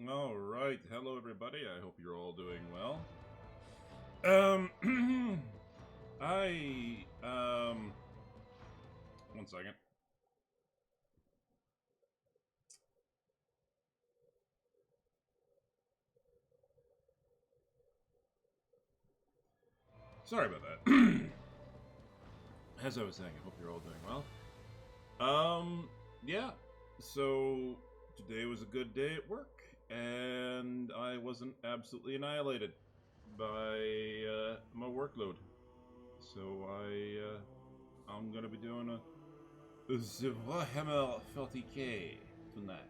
All right, hello everybody. I hope you're all doing well. Um, one second. Sorry about that. As I was saying, I hope you're all doing well. Yeah. So today was a good day at work, and I wasn't absolutely annihilated by my workload. So I'm gonna be doing the Warhammer 40k tonight.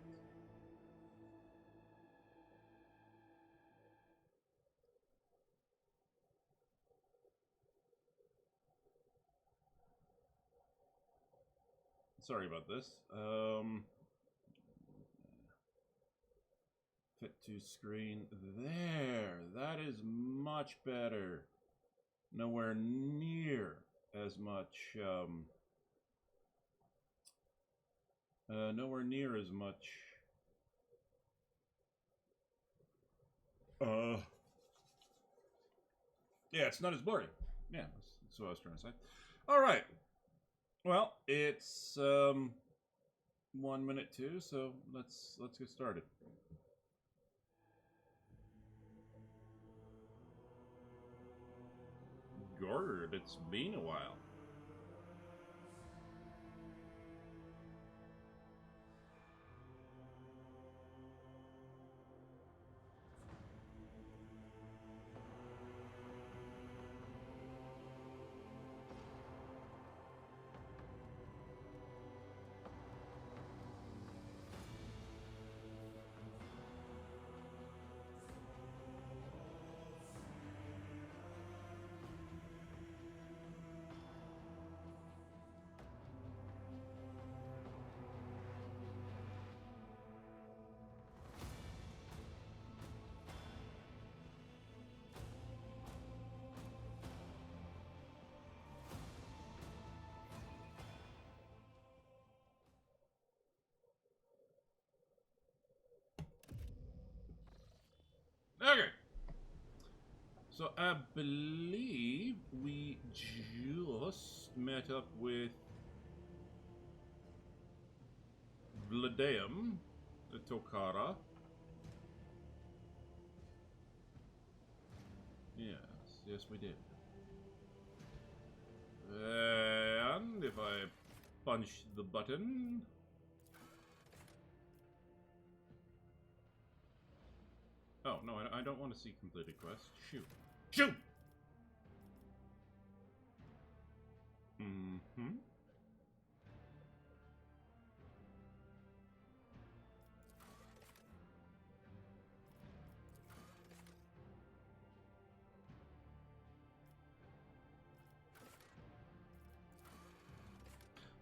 Sorry about this. Fit to screen. There. That is much better. Nowhere near as much. Nowhere near as much. Uh. Yeah, it's not as blurry. Yeah, that's what I was trying to say. All right. Well, it's 1 minute too, so let's get started. Gord, it's been a while. Okay. So I believe we just met up with Vladeum, the Tokara. Yes, we did. And if I punch the button. Oh, no, I don't want to see completed quest. Shoot. Shoot! Mm-hmm.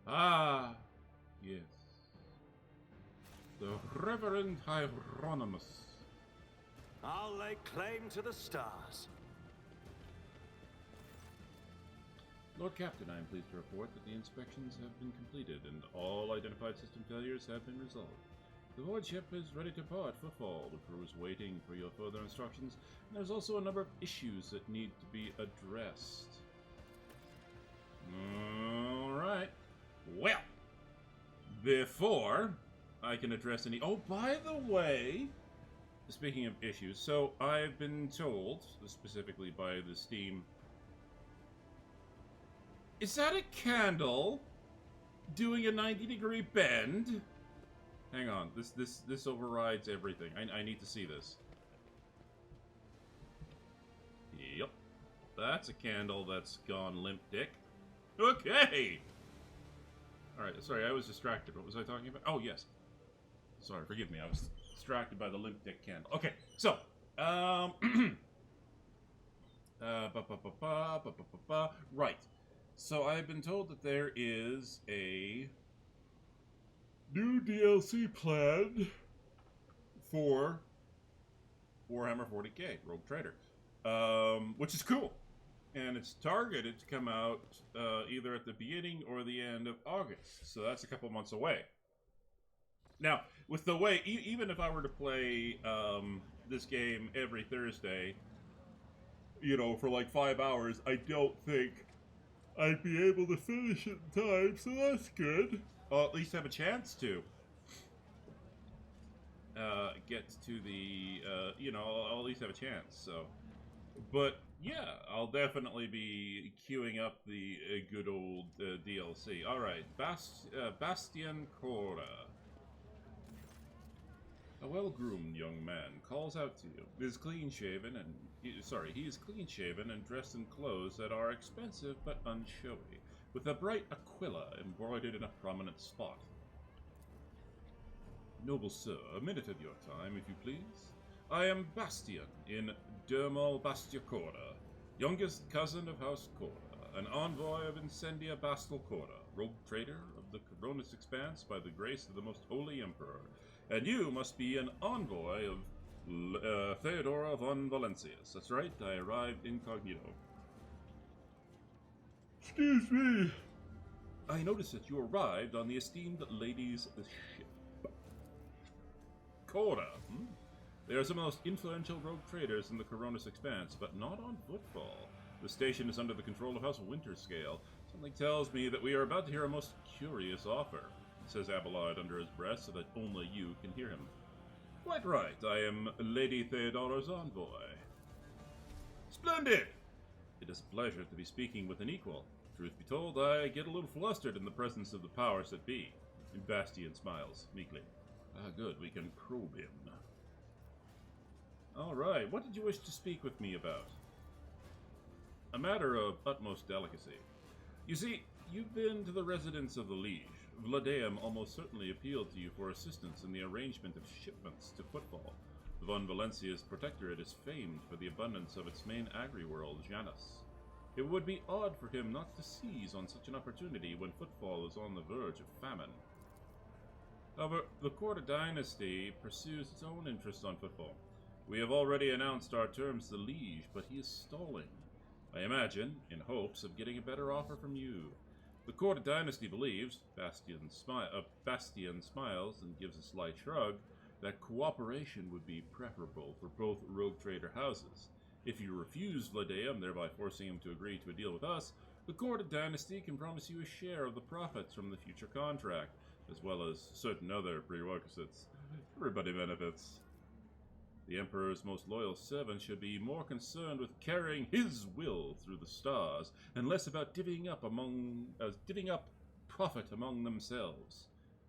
Ah, yes. The Reverend Hieronymus. I'll lay claim to the stars. Lord Captain, I am pleased to report that the inspections have been completed and all identified system failures have been resolved. The void ship is ready to depart for fall. The crew is waiting for your further instructions, and there's also a number of issues that need to be addressed. Alright. Well, before I can address any... Oh, by the way, speaking of issues, so I've been told, specifically by the Steam... Is that a candle doing a 90-degree bend? Hang on, this overrides everything. I need to see this. Yep. That's a candle that's gone limp dick. Okay! Alright, sorry, I was distracted. What was I talking about? Oh, yes. Sorry, forgive me. I was distracted by the limp dick candle. Okay, so, right. So I've been told that there is a new DLC planned for Warhammer 40k, Rogue Trader, which is cool. And it's targeted to come out either at the beginning or the end of August. So that's a couple months away. Now, with the way, even if I were to play this game every Thursday, for like 5 hours, I don't think I'd be able to finish it in time, so that's good. I'll at least have a chance to get to the, I'll at least have a chance, so. But, yeah, I'll definitely be queuing up the good old DLC. Alright, Bastian Cora. A well-groomed young man calls out to you. He is clean-shaven and dressed in clothes that are expensive but unshowy, with a bright aquila embroidered in a prominent spot. Noble sir, a minute of your time, if you please. I am Bastian, in Dermal Bastiacora, youngest cousin of House Cora, an envoy of Incendia Bastal Cora, rogue trader of the Coronis Expanse by the grace of the most holy emperor. And you must be an envoy of Theodora von Valencius. That's right, I arrived incognito. Excuse me. I noticed that you arrived on the esteemed lady's ship. Cora, They are some of the most influential rogue traders in the Coronis Expanse, but not on footfall. The station is under the control of House Winterscale. Something tells me that we are about to hear a most curious offer, says Abelard under his breath so that only you can hear him. Quite right, I am Lady Theodora's envoy. Splendid! It is a pleasure to be speaking with an equal. Truth be told, I get a little flustered in the presence of the powers that be. Bastian smiles meekly. Ah, good, we can probe him. Alright, what did you wish to speak with me about? A matter of utmost delicacy. You see, you've been to the residence of the Liege. Vladeum almost certainly appealed to you for assistance in the arrangement of shipments to Footfall. Von Valencia's protectorate is famed for the abundance of its main agri-world, Janus. It would be odd for him not to seize on such an opportunity when Footfall is on the verge of famine. However, the Corda dynasty pursues its own interest on Footfall. We have already announced our terms to the Liege, but he is stalling. I imagine, in hopes of getting a better offer from you. The Corda dynasty believes, Bastian smiles and gives a slight shrug, that cooperation would be preferable for both rogue trader houses. If you refuse Vladeum, thereby forcing him to agree to a deal with us, the Corda dynasty can promise you a share of the profits from the future contract, as well as certain other prerequisites. Everybody benefits. The Emperor's most loyal servant should be more concerned with carrying his will through the stars, and less about divvying up profit among themselves.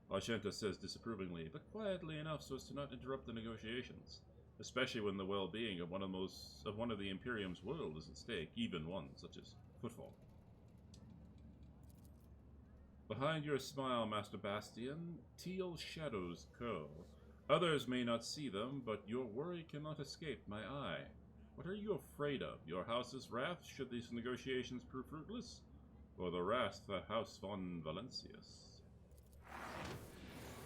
Argenta says disapprovingly, but quietly enough so as to not interrupt the negotiations, especially when the well-being of one of the Imperium's world is at stake, even one such as Footfall. Behind your smile, Master Bastian, teal shadows curl. Others may not see them, but your worry cannot escape my eye. What are you afraid of? Your house's wrath, should these negotiations prove fruitless? Or the wrath of House von Valencius?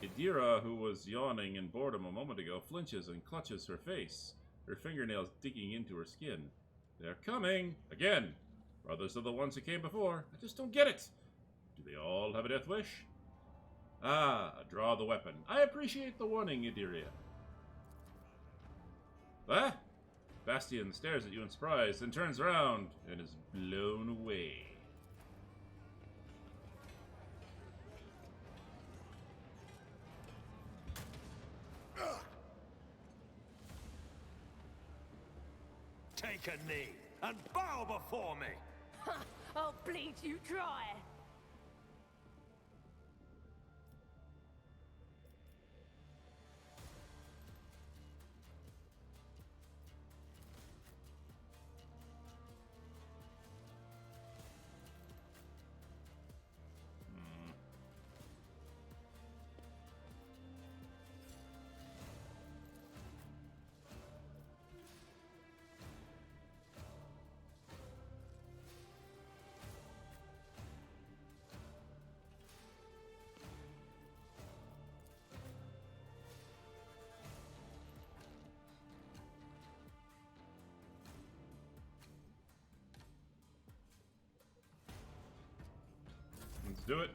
Idira, who was yawning in boredom a moment ago, flinches and clutches her face, her fingernails digging into her skin. They're coming! Again! Brothers are the ones who came before. I just don't get it! Do they all have a death wish? Ah, draw the weapon. I appreciate the warning, Idira. Ah? Bastian stares at you in surprise, then turns around and is blown away. Take a knee and bow before me. I'll bleed you dry. Let's do it.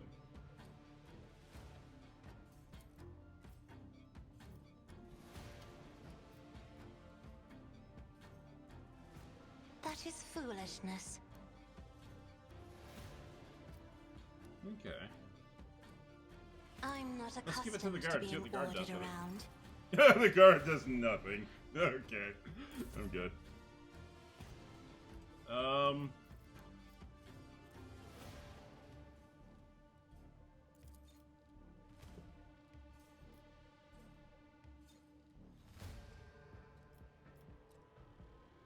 That is foolishness. Okay. I'm not Let's give it to accustomed the to guard, see being what the guard does ordered with it. around. The guard does nothing. Okay. I'm good.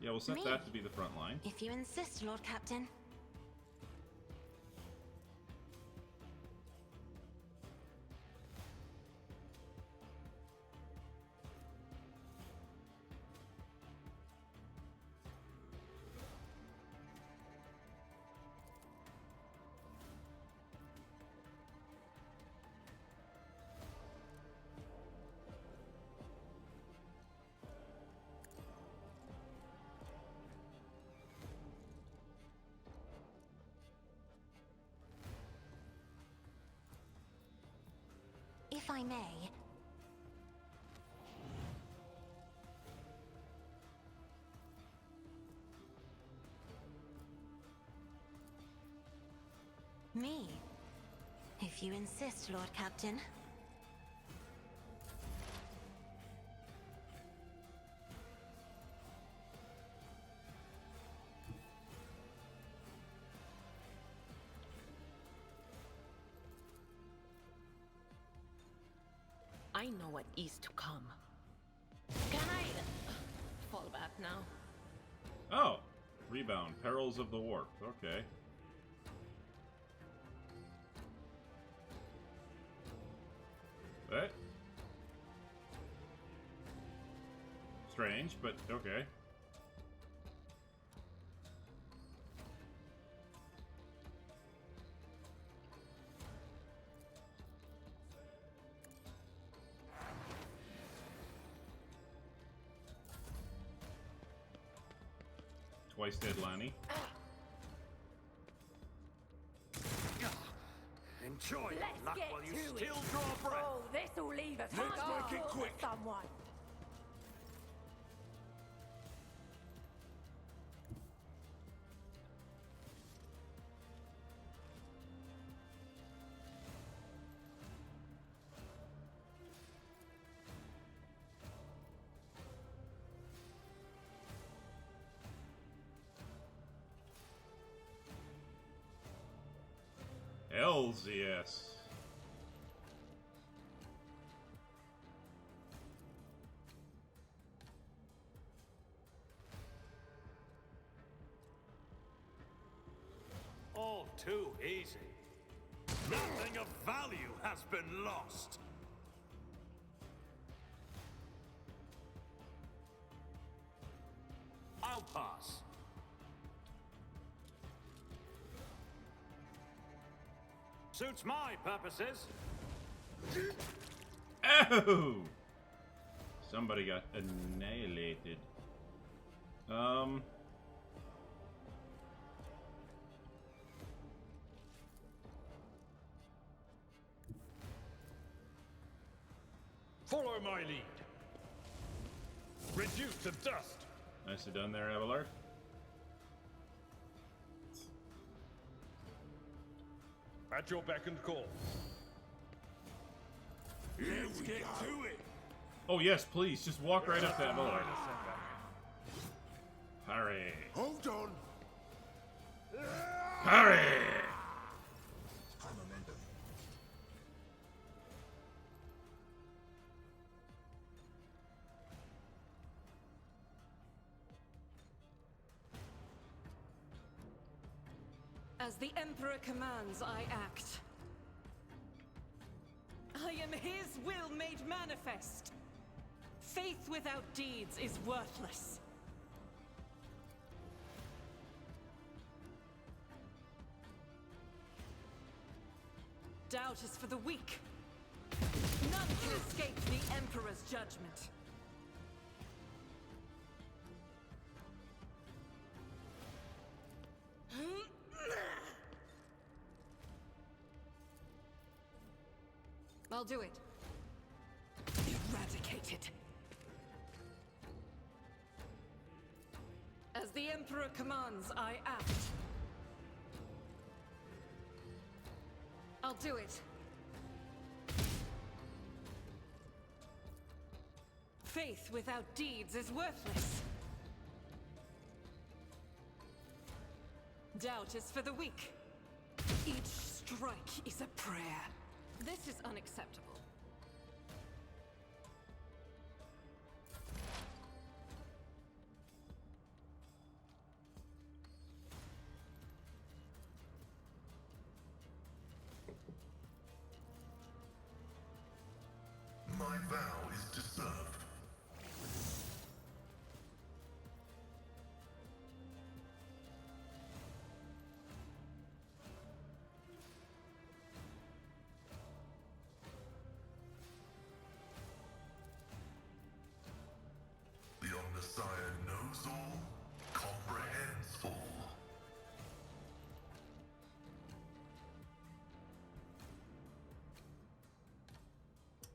Yeah, we'll set Me? that to be the front line. If you insist, Lord Captain. If I may. Me? If you insist, Lord Captain. I know what is to come. Can I fall back now? Oh! Rebound. Perils of the Warp. Okay. What? Strange, but okay. Twice dead Lanny. Enjoy your Let's luck get while you to still it. draw breath. Oh, this'll leave us. Let's make it quick. Someone. Hells yes. All too easy. Nothing of value has been lost. I'll pass. Suits my purposes. Oh! Somebody got annihilated. Follow my lead. Reduced to dust. Nicely done there, Abelard. At your beck and call. Let's get to it. Oh yes, please, just walk right up to Abelard. Parry. Hold on. Parry! High momentum. As the Emperor commands, I act. I am his will made manifest. Faith without deeds is worthless. Doubt is for the weak. None can escape the Emperor's judgment. I'll do it. Eradicated. As the Emperor commands, I act. I'll do it. Faith without deeds is worthless. Doubt is for the weak. Each strike is a prayer. This is unacceptable. My vow is to serve. The Omnissiah knows all, comprehends all.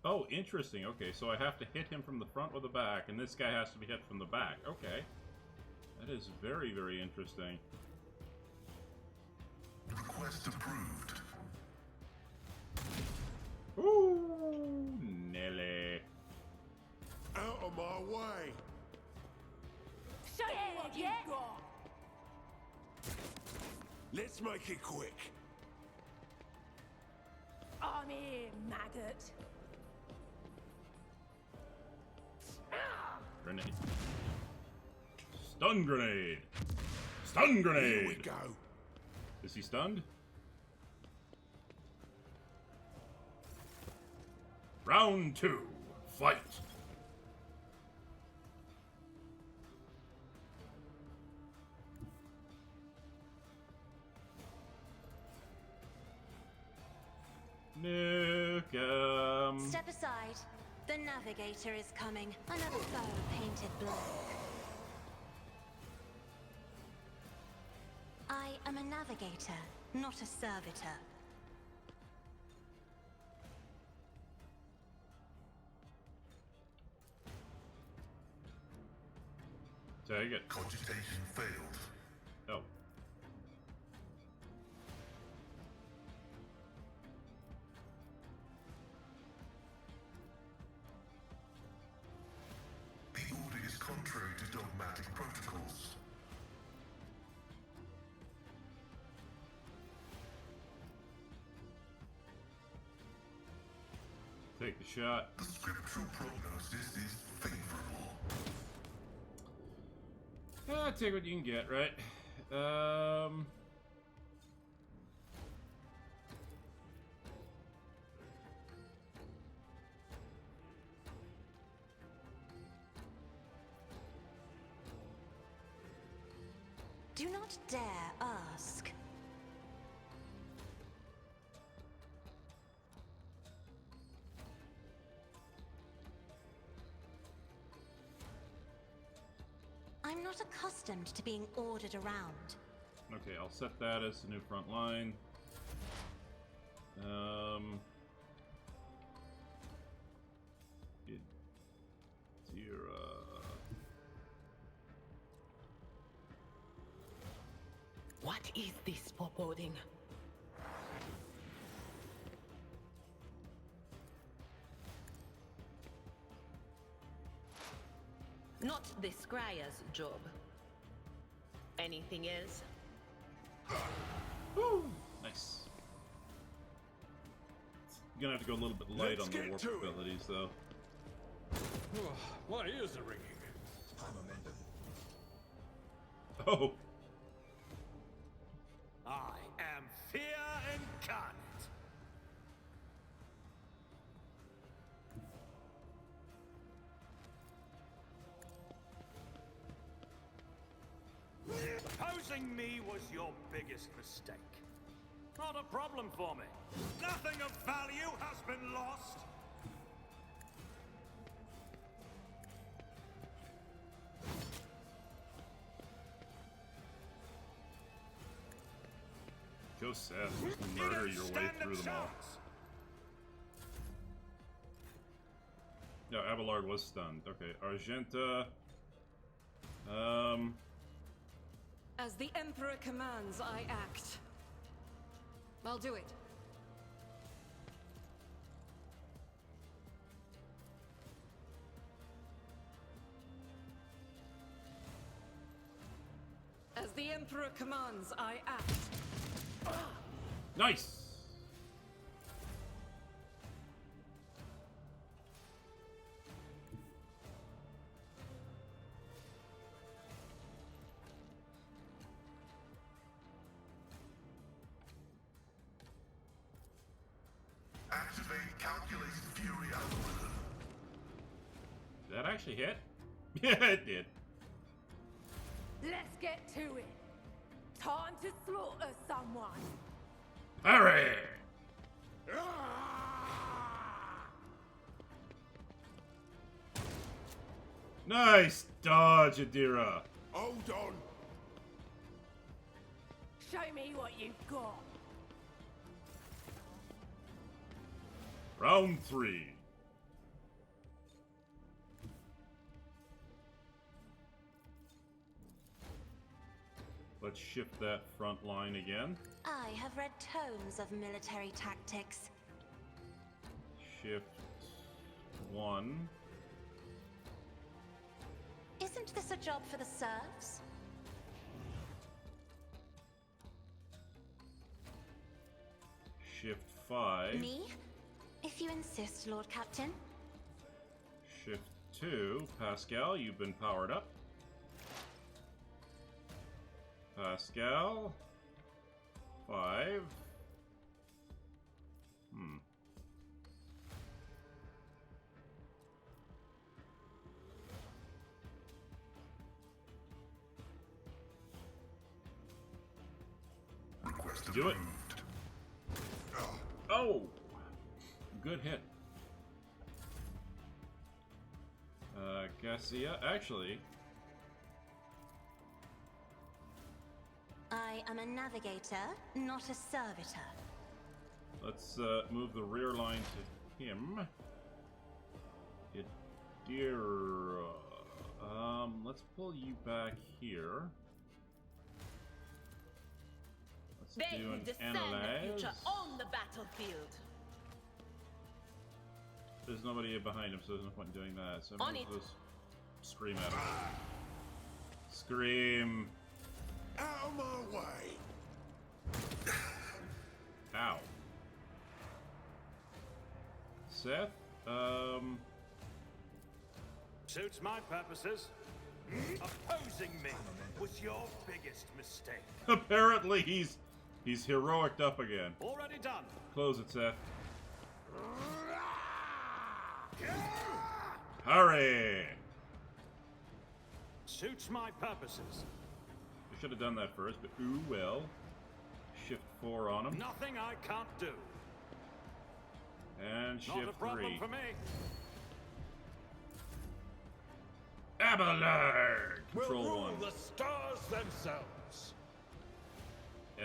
Oh, interesting. Okay, so I have to hit him from the front or the back, and this guy has to be hit from the back. Okay. That is very, very interesting. Request approved. Ooh, Nelly. Out of my way! Show me what you've got. Let's make it quick. I'm here, maggot. Grenade. Stun grenade. Stun Here we grenade. go. Is he stunned? Round 2. Fight. Nukem. Step aside. The navigator is coming. Another foe painted black. I am a navigator, not a servitor. Take it. Cogitation failed. Oh. The order is contrary to dogmatic protocols. Take the shot. The scriptural prognosis is favorable. Take what you can get, right? Do not dare ask. I'm not accustomed to being ordered around. Okay, I'll set that as the new front line. What is this foreboding? Not the Scryer's job. Anything else? Woo! Nice. Gonna have to go a little bit light Let's on the get warp to it. abilities, though. My ears are ringing. Momentum. Oh! I am fear incarnate. Opposing me was your biggest mistake. Not a problem for me. Nothing of value has been lost. Go Seth, just You murder don't your way stand a through them all. chance. Yeah, Abelard was stunned. Okay, Argenta. As the Emperor commands, I act. I'll do it. As the Emperor commands, I act. Nice! Activate calculated fury algorithm. Did that actually hit? Yeah, it did. Let's get to it. Time to slaughter someone. Hurry! Nice dodge, Adira. Hold on. Show me what you've got. Round 3. Let's shift that front line again. I have read tomes of military tactics. Shift 1. Isn't this a job for the serfs? Shift 5. Me? If you insist, Lord Captain. Shift 2. Pascal, you've been powered up. Pascal. 5. Request Do it. approved. Oh! Good hit. Garcia, actually, I am a navigator, not a servitor. let's move the rear line to him. Adira. Let's pull you back here. Let's They do who an discern the analyze. future on the battlefield. There's nobody behind him, so there's no point in doing that. So I'm On gonna it. just scream at him. Scream. Out of my way. Ow. Seth, Suits my purposes. Opposing me was your biggest mistake. apparently he's heroic up again. Already done. Close it, Seth. Hurry! Suits my purposes. We should have done that first, but ooh well. Shift 4 on him. Nothing I can't do. And Not a shift problem 3. for me. Abelard! Control will rule 1. the stars themselves.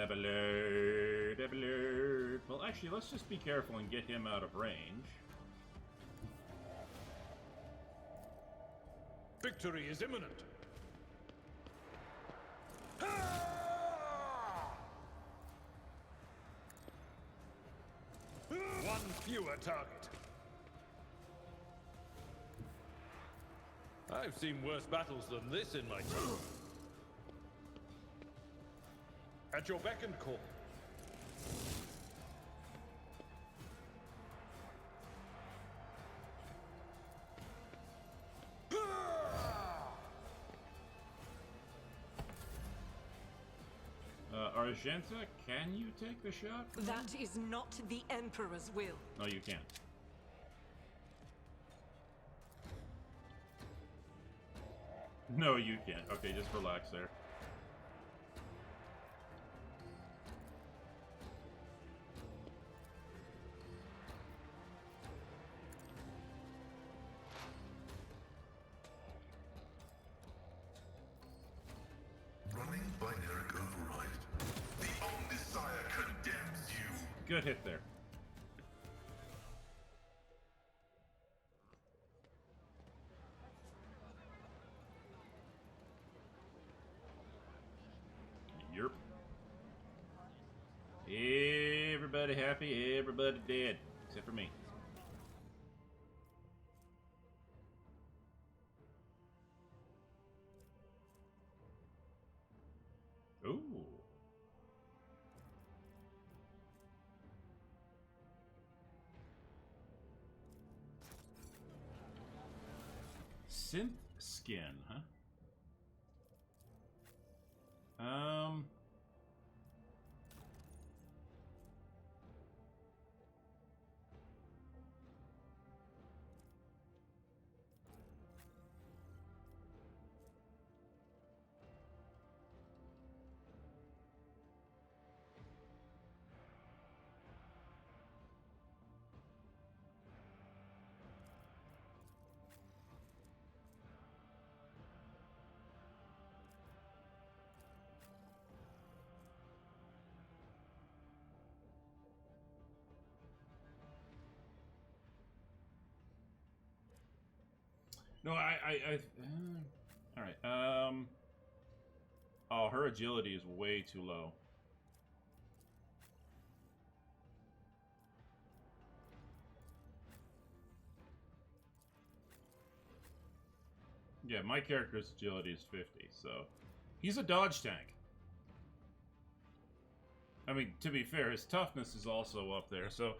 Abelard, Abelard. Well, actually, let's just be careful and get him out of range. Victory is imminent. One fewer target. I've seen worse battles than this in my time. At your beck and call. Argenta, can you take the shot? That is not the Emperor's will. No, you can't. No, you can't. Okay, just relax there. Running binary override. The Omnisire condemns you. Good hit there. everybody happy, everybody dead. Except for me. Ooh. Synth skin, huh? No, all right. Oh, her agility is way too low. Yeah, my character's agility is 50, so he's a dodge tank. I mean, to be fair, his toughness is also up there, so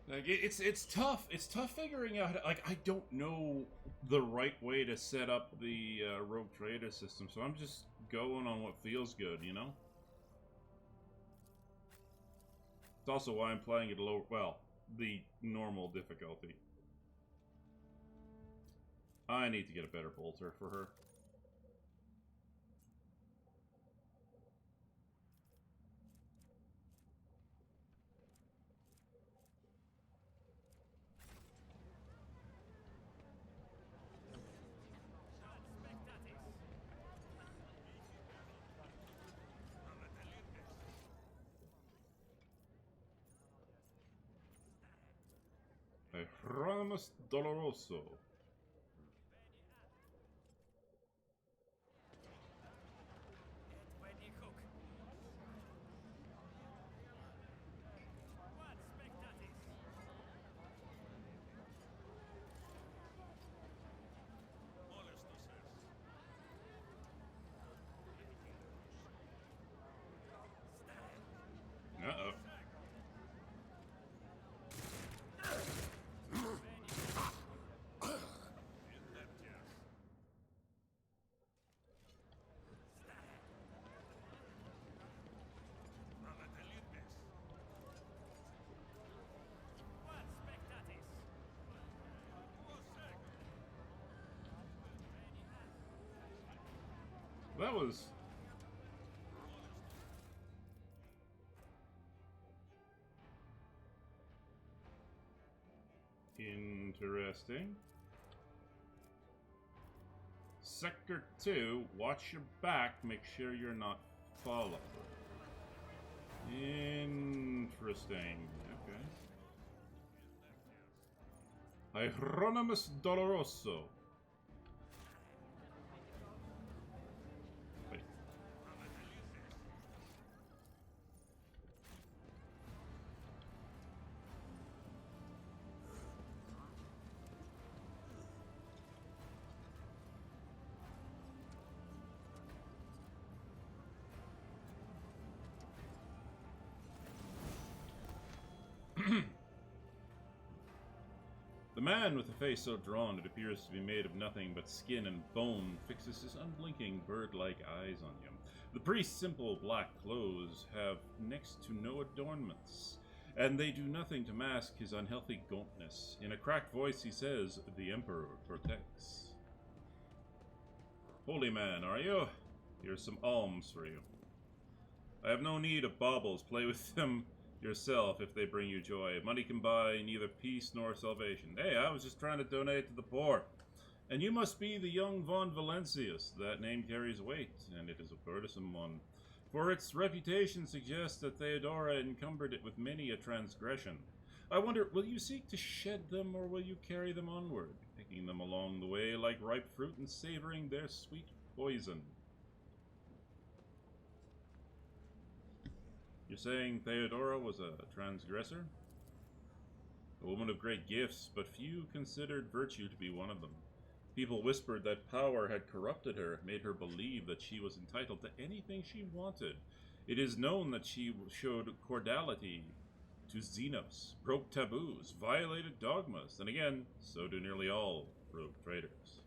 like it's tough. It's tough figuring out. Like, I don't know the right way to set up the rogue trader system, so I'm just going on what feels good, you know. It's also why I'm playing it low. Well, the normal difficulty. I need to get a better bolter for her. Hieronymus Doloroso. Uh-oh. That was... interesting. Sector 2, watch your back, make sure you're not followed. Interesting. Okay. Hieronymus Doloroso. Wait. The man with a face so drawn it appears to be made of nothing but skin and bone fixes his unblinking bird-like eyes on you. The priest's simple black clothes have next to no adornments, and they do nothing to mask his unhealthy gauntness. In a cracked voice he says, "The Emperor protects." "Holy man, are you? Here's some alms for you. I have no need of baubles. Play with them yourself if they bring you joy. Money can buy neither peace nor salvation." Hey, I was just trying to donate to the poor. "And you must be the young von Valencius. That name carries weight, and it is a burdensome one, for its reputation suggests that Theodora encumbered it with many a transgression. I wonder, will you seek to shed them, or will you carry them onward, picking them along the way like ripe fruit and savoring their sweet poison?" You're saying Theodora was a transgressor? A woman of great gifts, but few considered virtue to be one of them. People whispered that power had corrupted her, made her believe that she was entitled to anything she wanted. It is known that she showed cordiality to Xenos, broke taboos, violated dogmas, and again, so do nearly all rogue traders.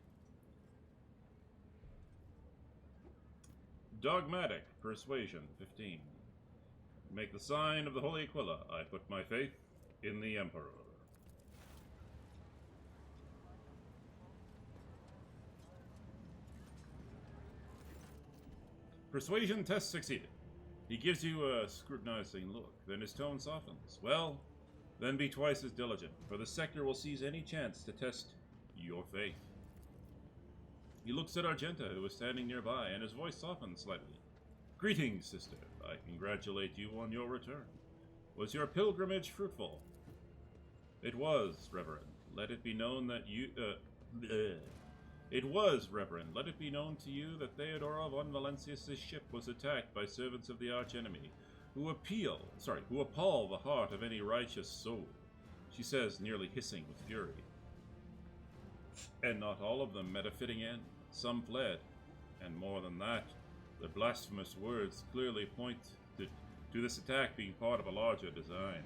Dogmatic Persuasion 15. Make the sign of the Holy Aquila. I put my faith in the Emperor. Persuasion test succeeded. He gives you a scrutinizing look, then his tone softens. Well, then be twice as diligent, for the sector will seize any chance to test your faith. He looks at Argenta, who is standing nearby, and his voice softens slightly. Greetings, sister. I congratulate you on your return. Was your pilgrimage fruitful? It was, Reverend. Let it be known that you... It was, Reverend. Let it be known to you that Theodora von Valencius' ship was attacked by servants of the archenemy, who appall the heart of any righteous soul, she says, nearly hissing with fury. And not all of them met a fitting end. Some fled, and more than that, their blasphemous words clearly point to this attack being part of a larger design.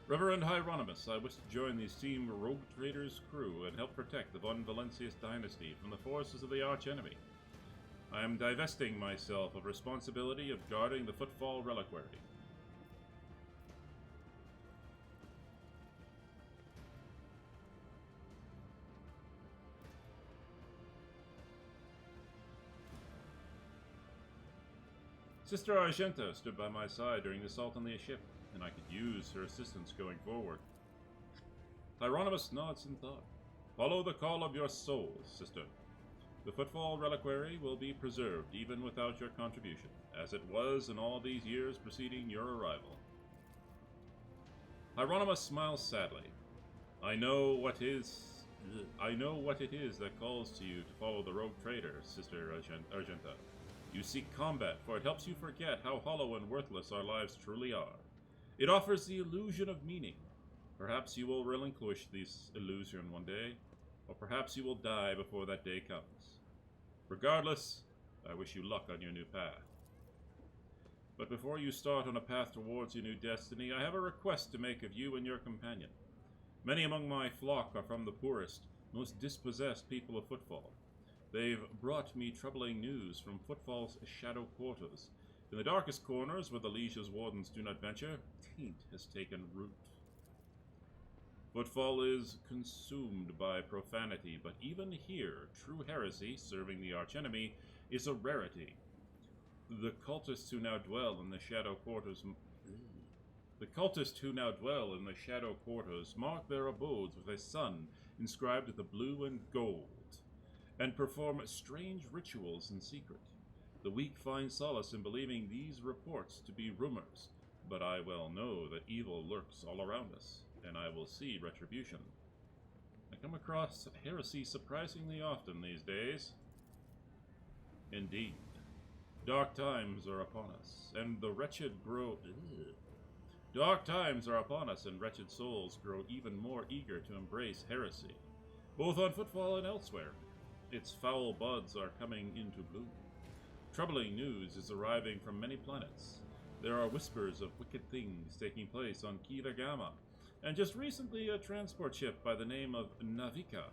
Reverend Hieronymus, I wish to join the esteemed rogue trader's crew and help protect the von Valencius dynasty from the forces of the archenemy. I am divesting myself of responsibility of guarding the Footfall Reliquary. Sister Argenta stood by my side during the assault on the ship, and I could use her assistance going forward. Hieronymus nods in thought. Follow the call of your soul, sister. The Footfall Reliquary will be preserved even without your contribution, as it was in all these years preceding your arrival. Hieronymus smiles sadly. I know what it is that calls to you to follow the rogue trader, Sister Argenta. You seek combat, for it helps you forget how hollow and worthless our lives truly are. It offers the illusion of meaning. Perhaps you will relinquish this illusion one day, or perhaps you will die before that day comes. Regardless, I wish you luck on your new path. But before you start on a path towards your new destiny, I have a request to make of you and your companion. Many among my flock are from the poorest, most dispossessed people of Footfall. They've brought me troubling news from Footfall's shadow quarters. In the darkest corners, where the liege's wardens do not venture, taint has taken root. Footfall is consumed by profanity, but even here, true heresy, serving the archenemy, is a rarity. The cultists who now dwell in the shadow quarters mark their abodes with a sun inscribed with the blue and gold, and perform strange rituals in secret. The weak find solace in believing these reports to be rumors, but I well know that evil lurks all around us, and I will see retribution. I come across heresy surprisingly often these days. Indeed, dark times are upon us, and the wretched grow... Dark times are upon us, and wretched souls grow even more eager to embrace heresy, both on Footfall and elsewhere. Its foul buds are coming into bloom. Troubling news is arriving from many planets. There are whispers of wicked things taking place on Kiva Gamma, and just recently a transport ship by the name of Navika,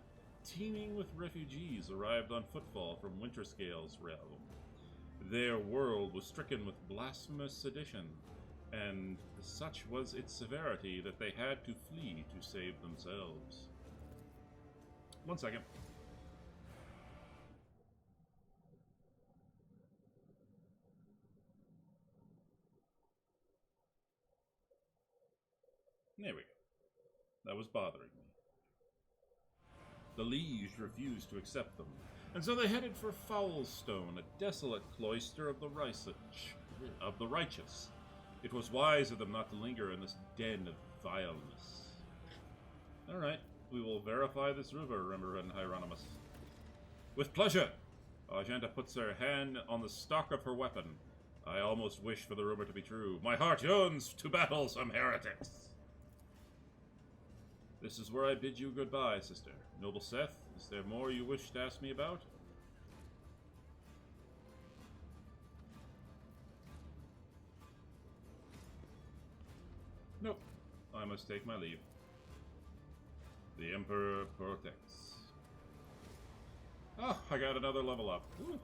teeming with refugees, arrived on Footfall from Winterscale's realm. Their world was stricken with blasphemous sedition, and such was its severity that they had to flee to save themselves. 1 second. There we go. That was bothering me. The liege refused to accept them, and so they headed for Foulstone, a desolate cloister of the righteous. It was wise of them not to linger in this den of vileness. Alright, we will verify this rumor, Reverend Hieronymus. With pleasure! Argenta puts her hand on the stock of her weapon. I almost wish for the rumor to be true. My heart yearns to battle some heretics. This is where I bid you goodbye, sister. Noble Seth, is there more you wish to ask me about? Nope. I must take my leave. The Emperor protects. Oh, I got another level up. Ooh.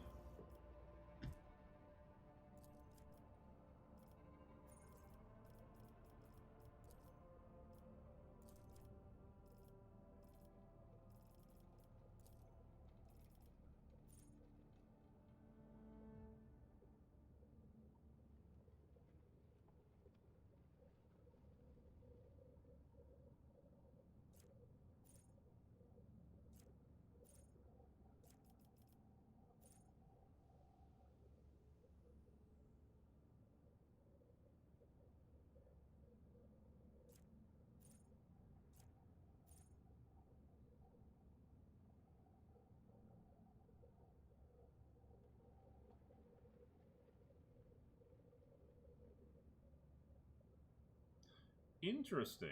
Interesting.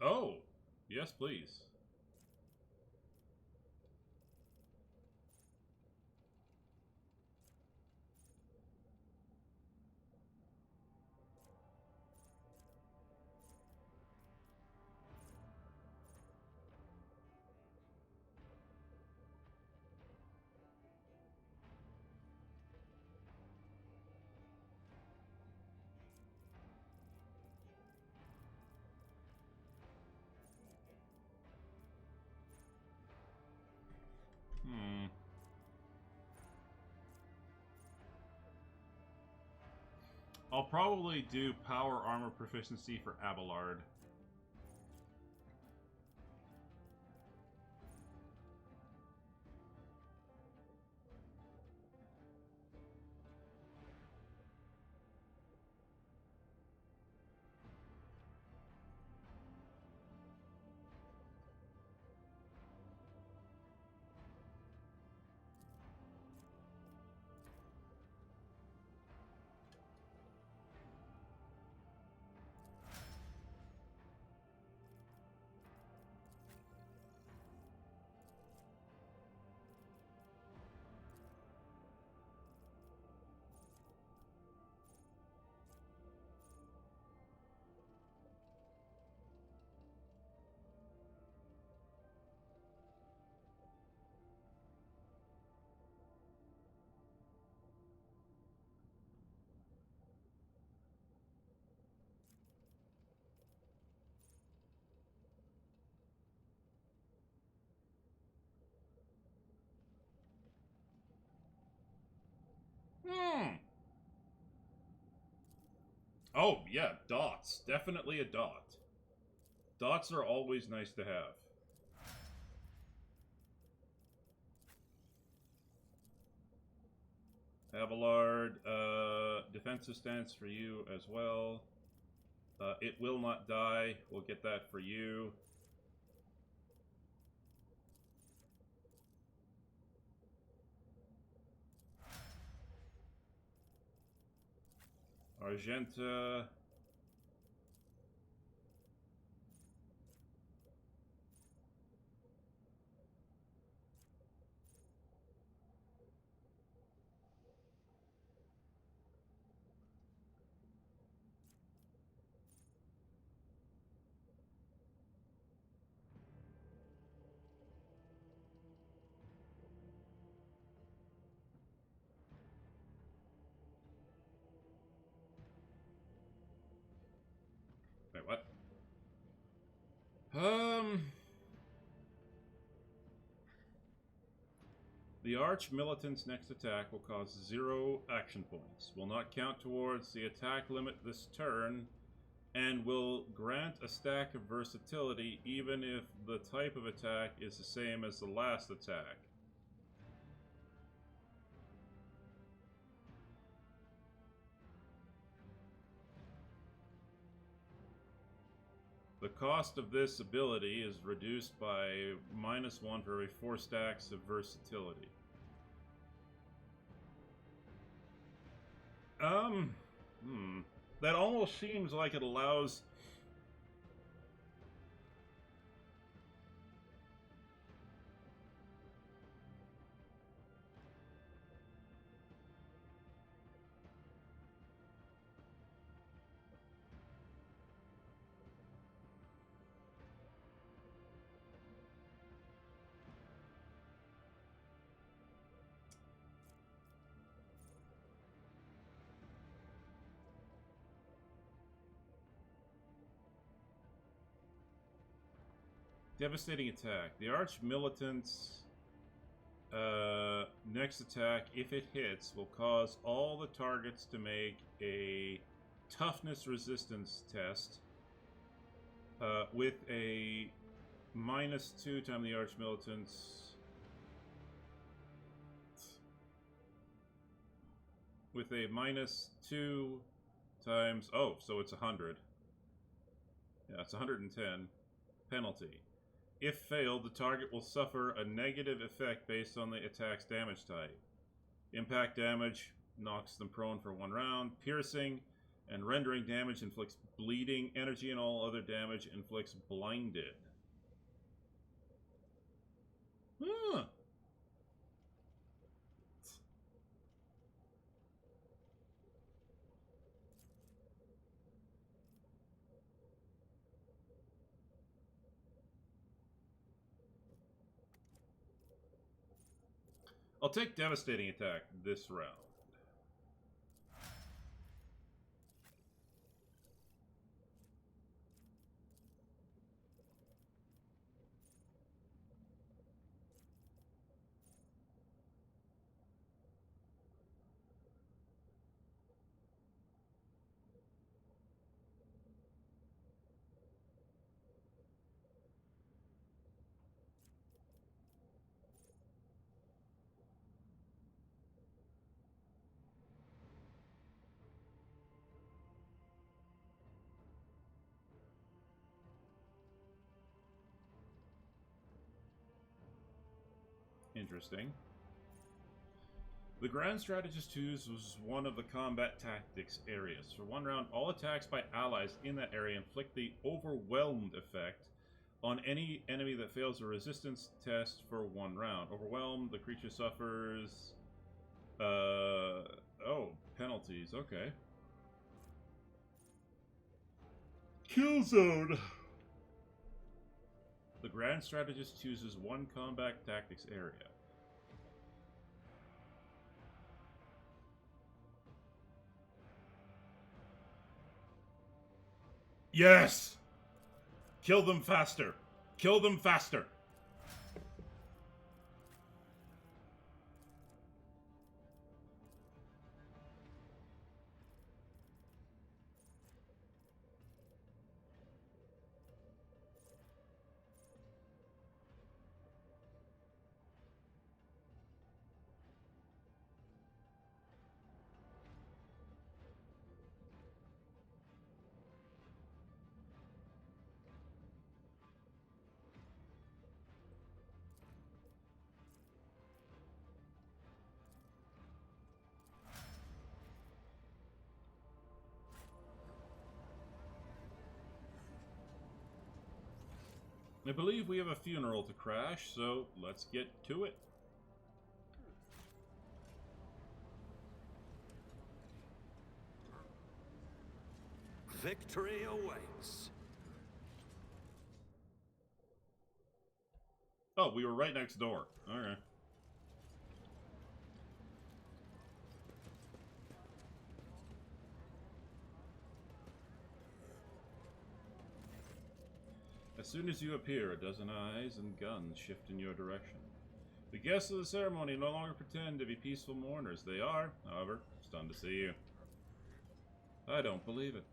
Oh, yes, please. I'll probably do power armor proficiency for Abelard. Oh, yeah, dots. Definitely a dot. Dots are always nice to have. Abelard, defensive stance for you as well. It will not die. We'll get that for you. Argenta. Wait, what? The Arch Militant's next attack will cause 0 action points. Will not count towards the attack limit this turn and will grant a stack of versatility even if the type of attack is the same as the last attack. The cost of this ability is reduced by -1 for every 4 stacks of versatility. That almost seems like it allows... Devastating attack. The Arch Militant's next attack, if it hits, will cause all the targets to make a toughness resistance test with a -2 times the Arch Militant's. With a -2 times. Oh, so it's 100. Yeah, it's 110 penalty. If failed, the target will suffer a negative effect based on the attack's damage type. Impact damage knocks them prone for 1 round. Piercing and rendering damage inflicts bleeding. Energy and all other damage inflicts blinded. Huh. I'll take Devastating Attack this round. Interesting. The Grand Strategist 2's was one of the combat tactics areas. For 1 round, all attacks by allies in that area inflict the overwhelmed effect on any enemy that fails a resistance test for 1 round. Overwhelmed, the creature suffers... oh, penalties, okay. Kill Zone! The Grand Strategist chooses 1 combat tactics area. Yes! Kill them faster! Kill them faster! I believe we have a funeral to crash, so let's get to it. Victory awaits. Oh, we were right next door. Okay. As soon as you appear, a dozen eyes and guns shift in your direction. The guests of the ceremony no longer pretend to be peaceful mourners. They are, however, stunned to see you. I don't believe it.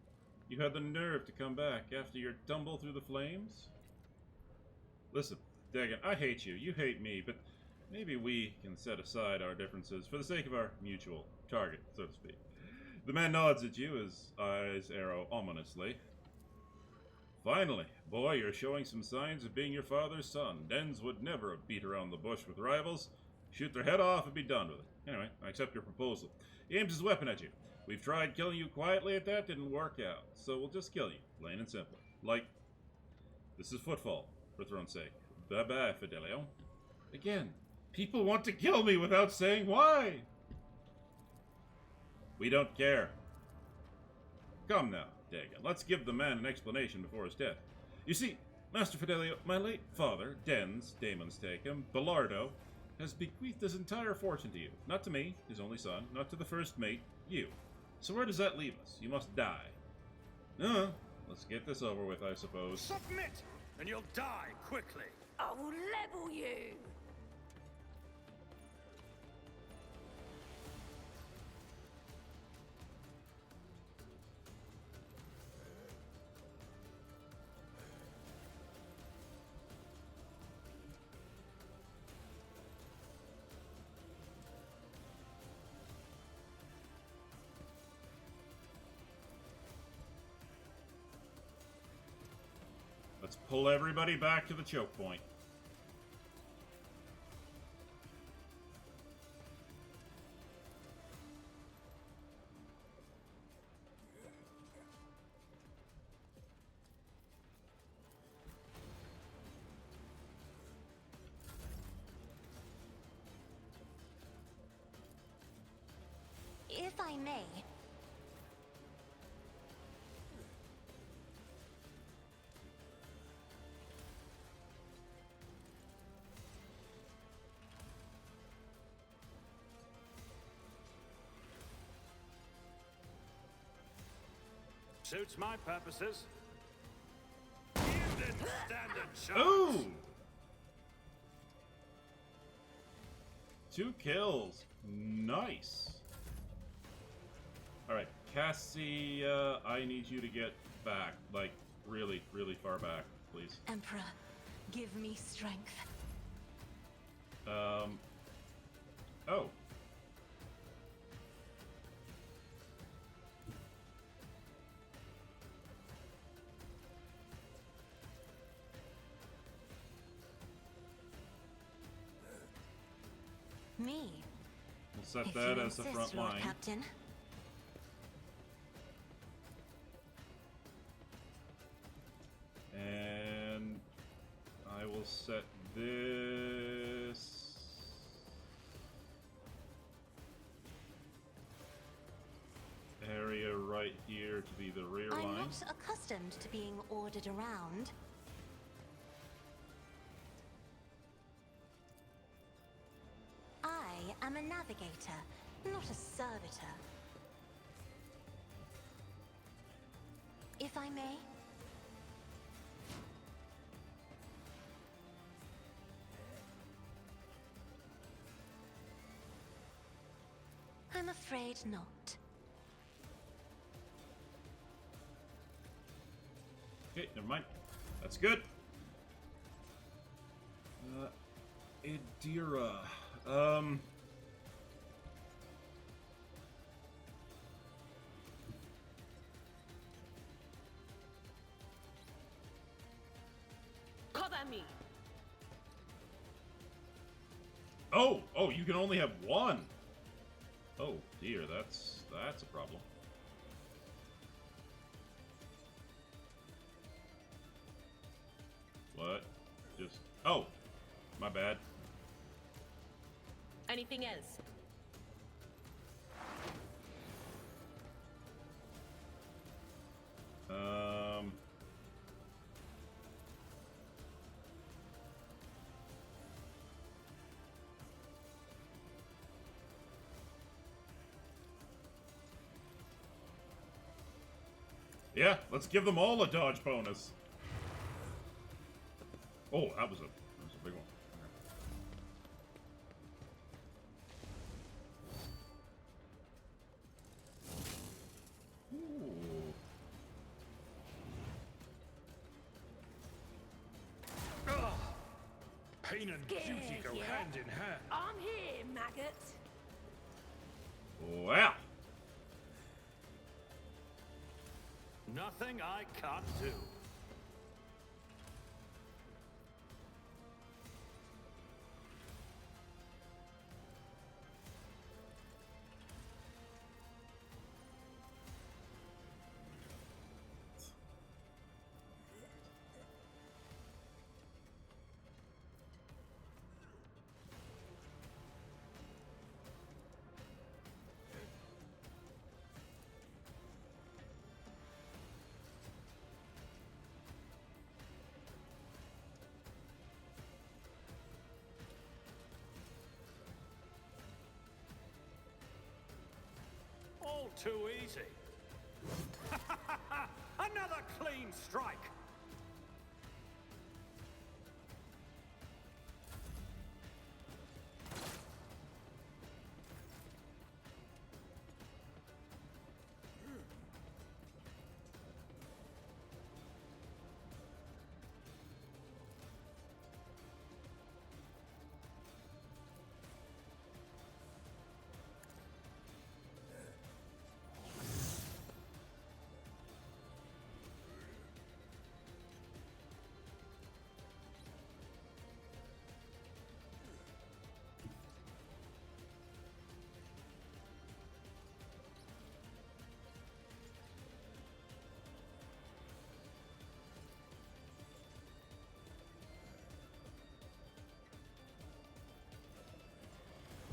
You had the nerve to come back after your tumble through the flames? Listen, Dagon, I hate you, you hate me, but maybe we can set aside our differences for the sake of our mutual target, so to speak. The man nods at you, his eyes arrow ominously. Finally, boy, you're showing some signs of being your father's son. Dens would never have beat around the bush with rivals. Shoot their head off and be done with it. Anyway, I accept your proposal. He aims his weapon at you. We've tried killing you quietly at that, didn't work out. So we'll just kill you, plain and simple. Like, this is footfall, for throne's sake. Bye-bye, Fidelio. Again, people want to kill me without saying why. We don't care. Come now, Dagon, let's give the man an explanation before his death. You see, Master Fidelio, my late father, Dens, Damon's take him, Bellardo, has bequeathed his entire fortune to you. Not to me, his only son, not to the first mate, you. So where does that leave us? You must die. Let's get this over with, I suppose. Submit, and you'll die quickly. I will level you. Let's pull everybody back to the choke point. If I may, Suits my purposes. You didn't stand a chance. Ooh! 2 kills. Nice. Alright, Cassie, I need you to get back. Like, really, really far back, please. Emperor, give me strength. Oh. me. We'll set If that you as the insist, front Lord line. Captain. And I will set this area right here to be the rear I'm line. not accustomed to being ordered around. I am a navigator, not a servitor. If I may? I'm afraid not. Okay, never mind. That's good. Idira. Cover me. Oh, you can only have one. Oh dear, that's a problem. What? Just my bad. Anything else? Yeah, let's give them all a dodge bonus. Oh, that was a big one. Ooh. Clean and duty go hand in hand. I'm here, maggot. Well, Nothing I can't do. All too easy. Another clean strike.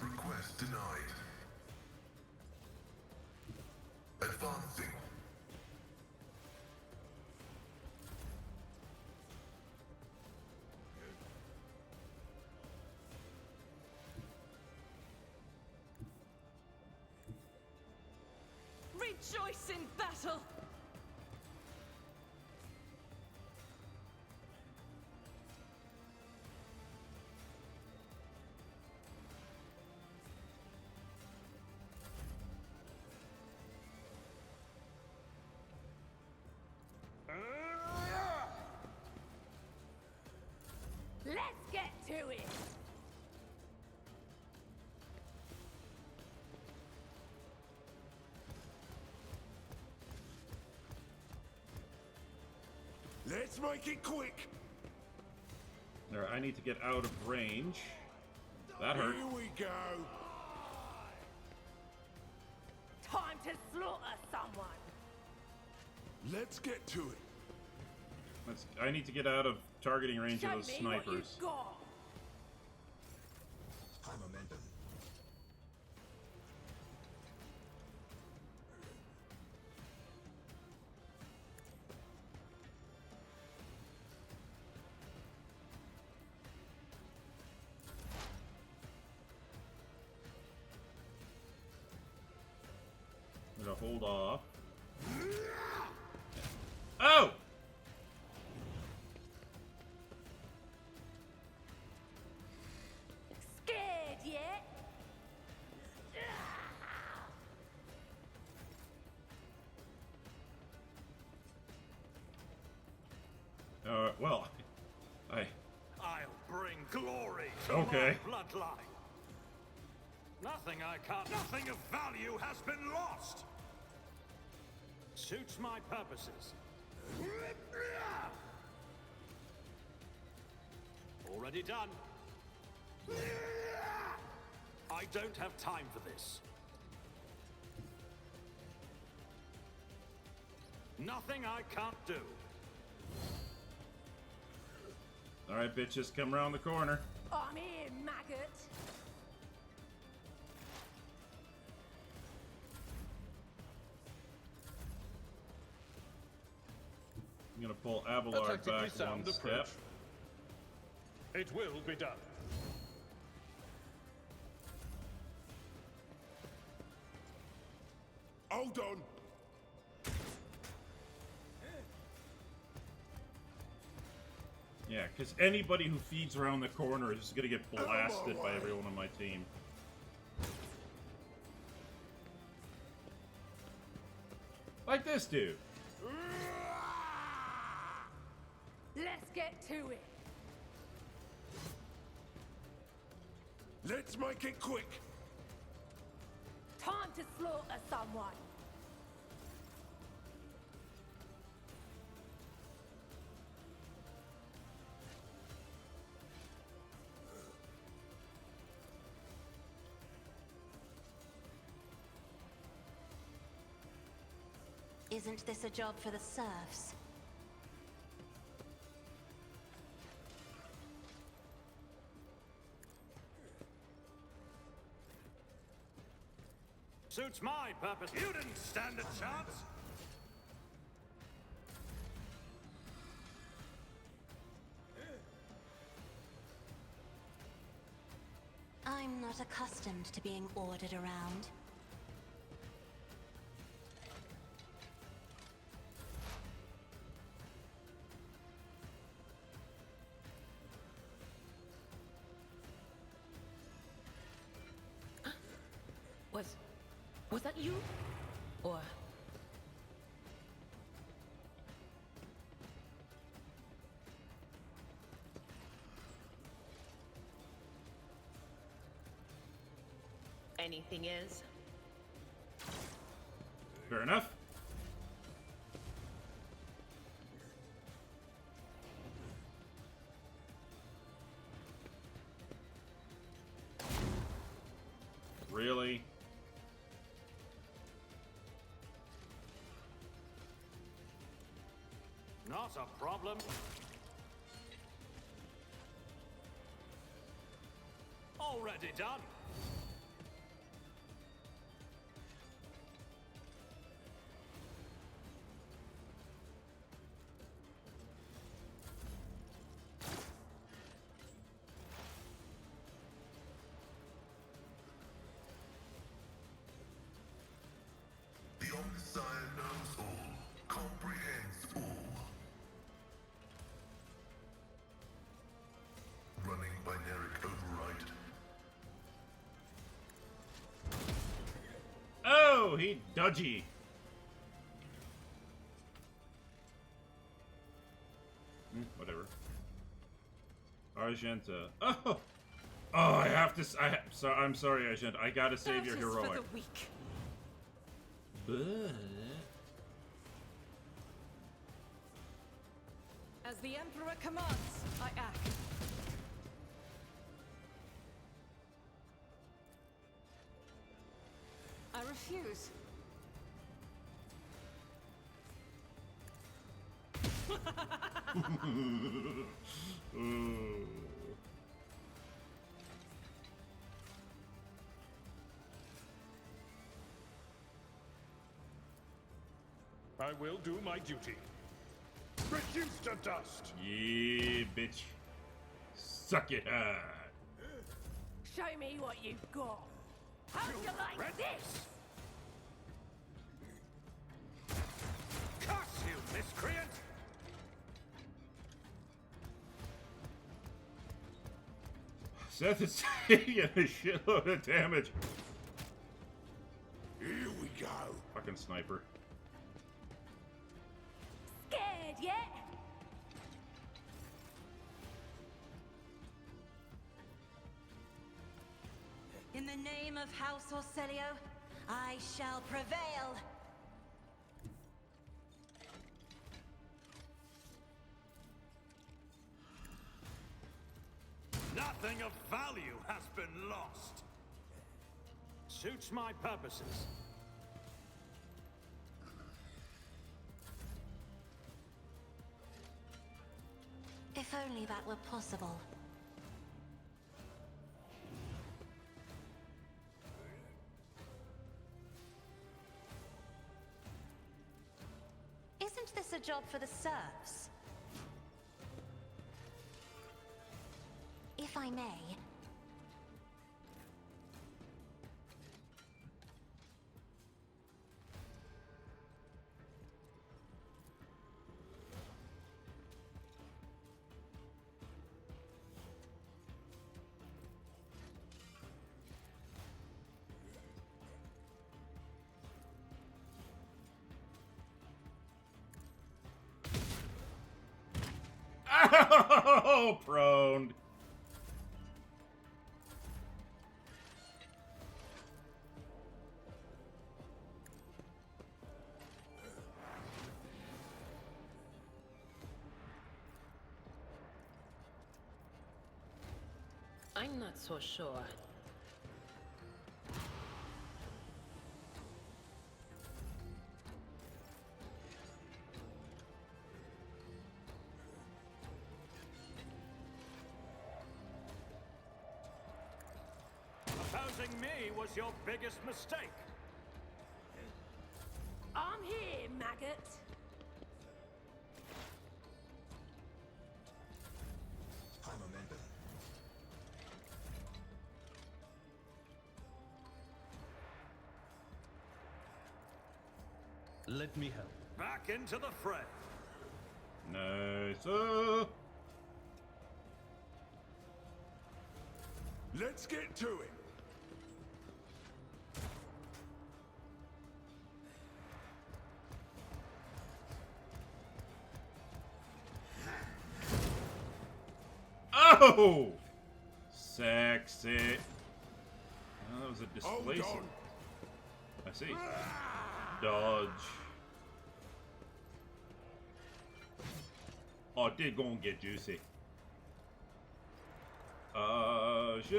Request denied. Advancing. Rejoice in battle! Let's get to it. Let's make it quick. there. I need to get out of range. That hurt. Here we go. Time to slaughter someone. Let's get to it. I need to get out of targeting range Show of those me what snipers. you've got. High momentum. I'm gonna hold off. Oh! Scared yet? Well, I'll bring glory to Okay. my bloodline. Nothing of value has been lost. Suits my purposes. Already done. I don't have time for this. Nothing I can't do. alright, bitches, come around the corner. I'm here, maggot. I'm gonna pull A Abelard tactically back sound one approach. step. It will be done. Hold on. Yeah, because anybody who feeds around the corner is just gonna get blasted by everyone on my team. Like this dude. Let's get to it. Let's make it quick. Time to slaughter someone. Isn't this a job for the serfs? Suits my purpose. You didn't stand a chance. I'm not accustomed to being ordered around. Was that you? Or... anything is? Fair enough. Really? Not a problem. Already done. The Omniscient knows all, comprehends all. Running binaric override. Oh, he dodgy. Whatever. Argenta. Oh, I have to. I'm sorry, Argenta. I gotta save your Justice heroic. for the weak. But As the Emperor commands, I act. I refuse. Ooh. I will do my duty. Reduced to dust! Yeah, bitch. Suck it hard. Show me what you've got. How'd you like this? Curse you, miscreant! Seth is taking a shitload of damage. Here we go. Fucking sniper. Scared yet? In the name of House Orcelio, I shall prevail. Nothing of value has been lost. Suits my purposes. If only that were possible. Isn't this a job for the serfs? If I may. Oh, prone. I'm not so sure. Opposing me was your biggest mistake. I'm here, maggot. I'm a member. Let me help. Back into the fray. Nice. Let's get to it. Oh! Sexy. Oh, that was a Hold displacer. on. I see. Dodge. Oh, it did go and get juicy. Agenta.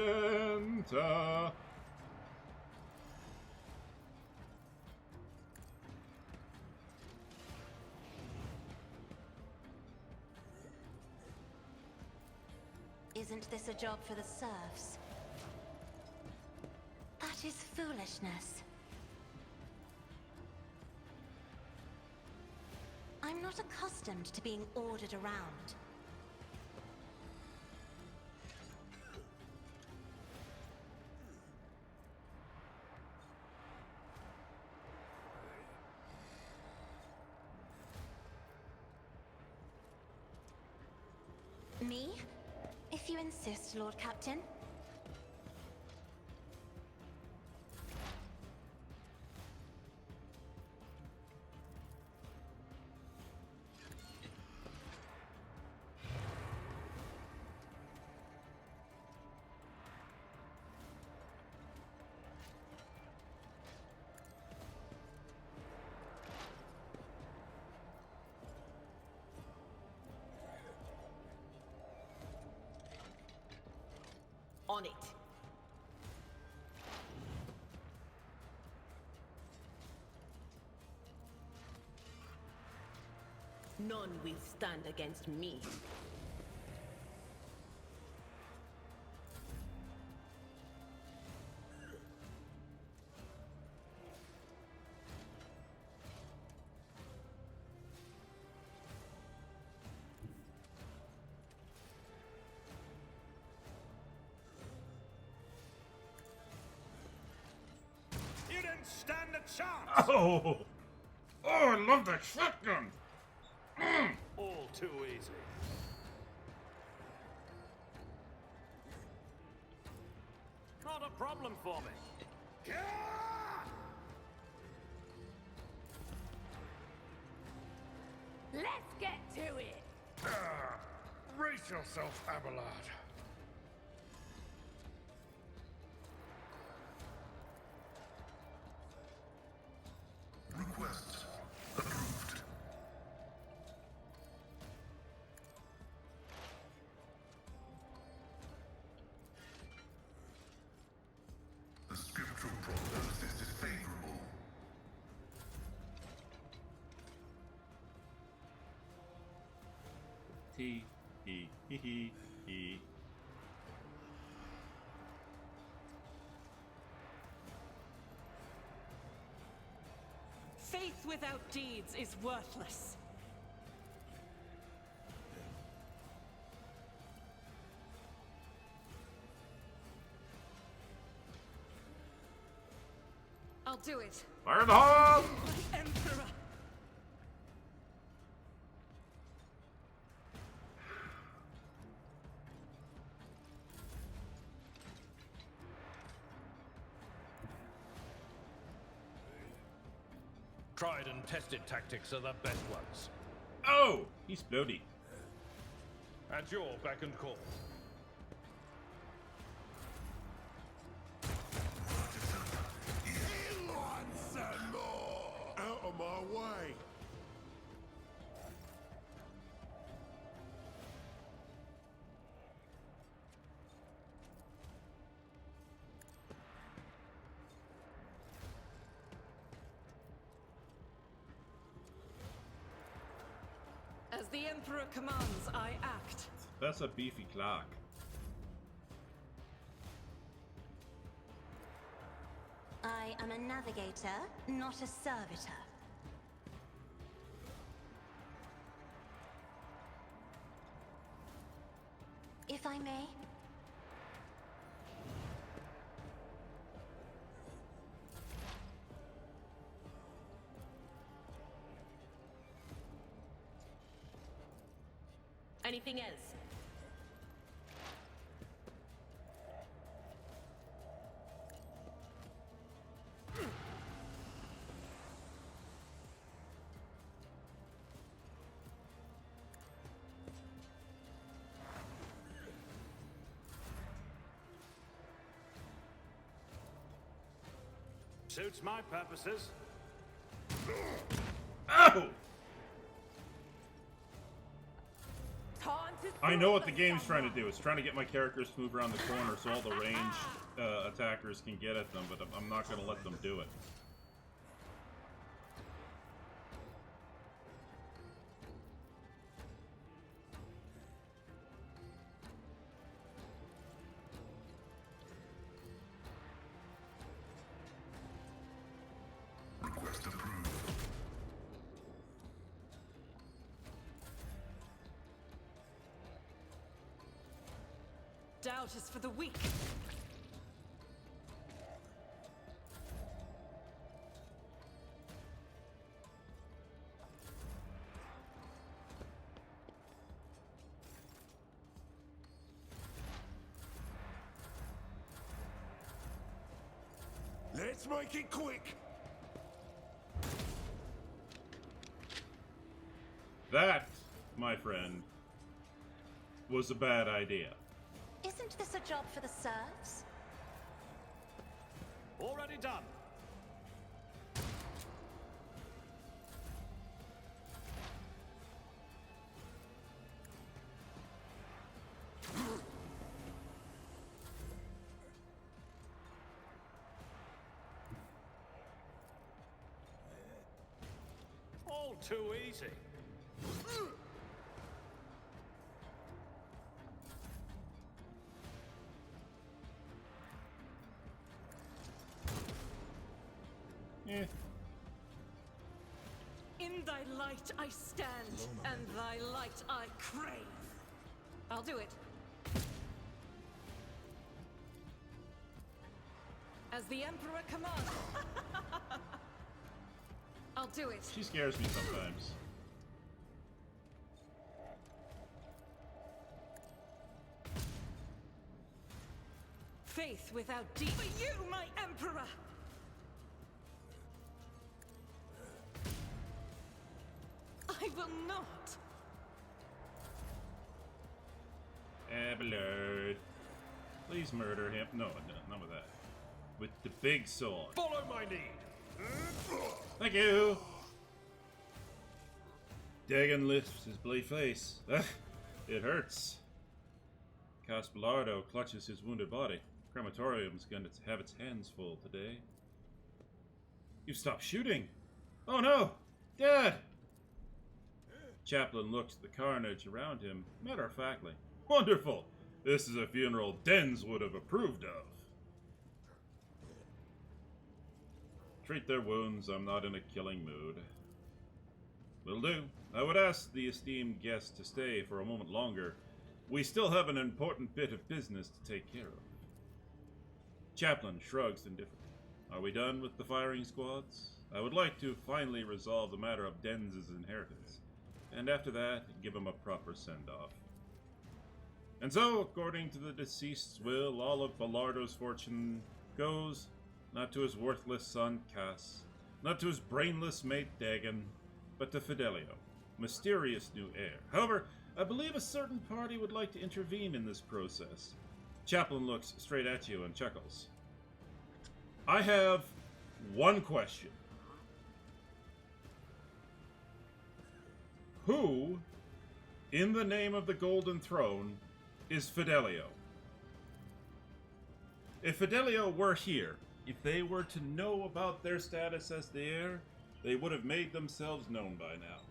Isn't this a job for the serfs? That is foolishness. I'm not accustomed to being ordered around. Me? If you insist, Lord Captain. On it. None will stand against me. You didn't stand a chance. Oh! Oh, I love that shotgun! All too easy. Not a problem for me. Let's get to it. Brace yourself, Abelard. Request approved. The scriptural prognosis is favorable. T E he he. Faith without deeds is worthless. I'll do it. Fire in the hole! My Emperor! Tried and tested tactics are the best ones. Oh! He's floaty. At your beck and call. Some more! Out of my way! the Emperor commands, I act. That's a beefy clock. I am a navigator, not a servitor. If I may. Anything else? Suits my purposes. Ow! Taunted I know what the from game's trying to someone. do. It's trying to get my characters to move around the corner so all the ranged attackers can get at them, but I'm not going to let them do it. Request approved. Doubt is for the weak. Let's make it quick. That, my friend, was a bad idea. Isn't this a job for the serfs? Already done. All too easy. Eh. In thy light I stand, and thy light I crave. I'll do it. As the Emperor commands. I'll do it. She scares me sometimes. Faith without deed. For you, my Emperor! I will not. Abelard. Please murder him. No, none of that. With the big sword. Follow my lead. Thank you! Dagon lifts his bloody face. It hurts. Caspelardo clutches his wounded body. Crematorium's going to have its hands full today. You've stopped shooting! Oh no! Dad! Chaplain looks at the carnage around him, matter-of-factly. Wonderful! This is a funeral Dens would have approved of. Treat their wounds, I'm not in a killing mood. Will do. I would ask the esteemed guest to stay for a moment longer. We still have an important bit of business to take care of. Chaplain shrugs indifferently. Are we done with the firing squads? I would like to finally resolve the matter of Dens' inheritance, and after that, give him a proper send-off. And so, according to the deceased's will, all of Ballardo's fortune goes not to his worthless son, Cass, not to his brainless mate, Dagon, but to Fidelio, mysterious new heir. However, I believe a certain party would like to intervene in this process. Chaplain looks straight at you and chuckles. I have one question. Who, in the name of the Golden Throne, is Fidelio? If Fidelio were here, if they were to know about their status as the heir, they would have made themselves known by now.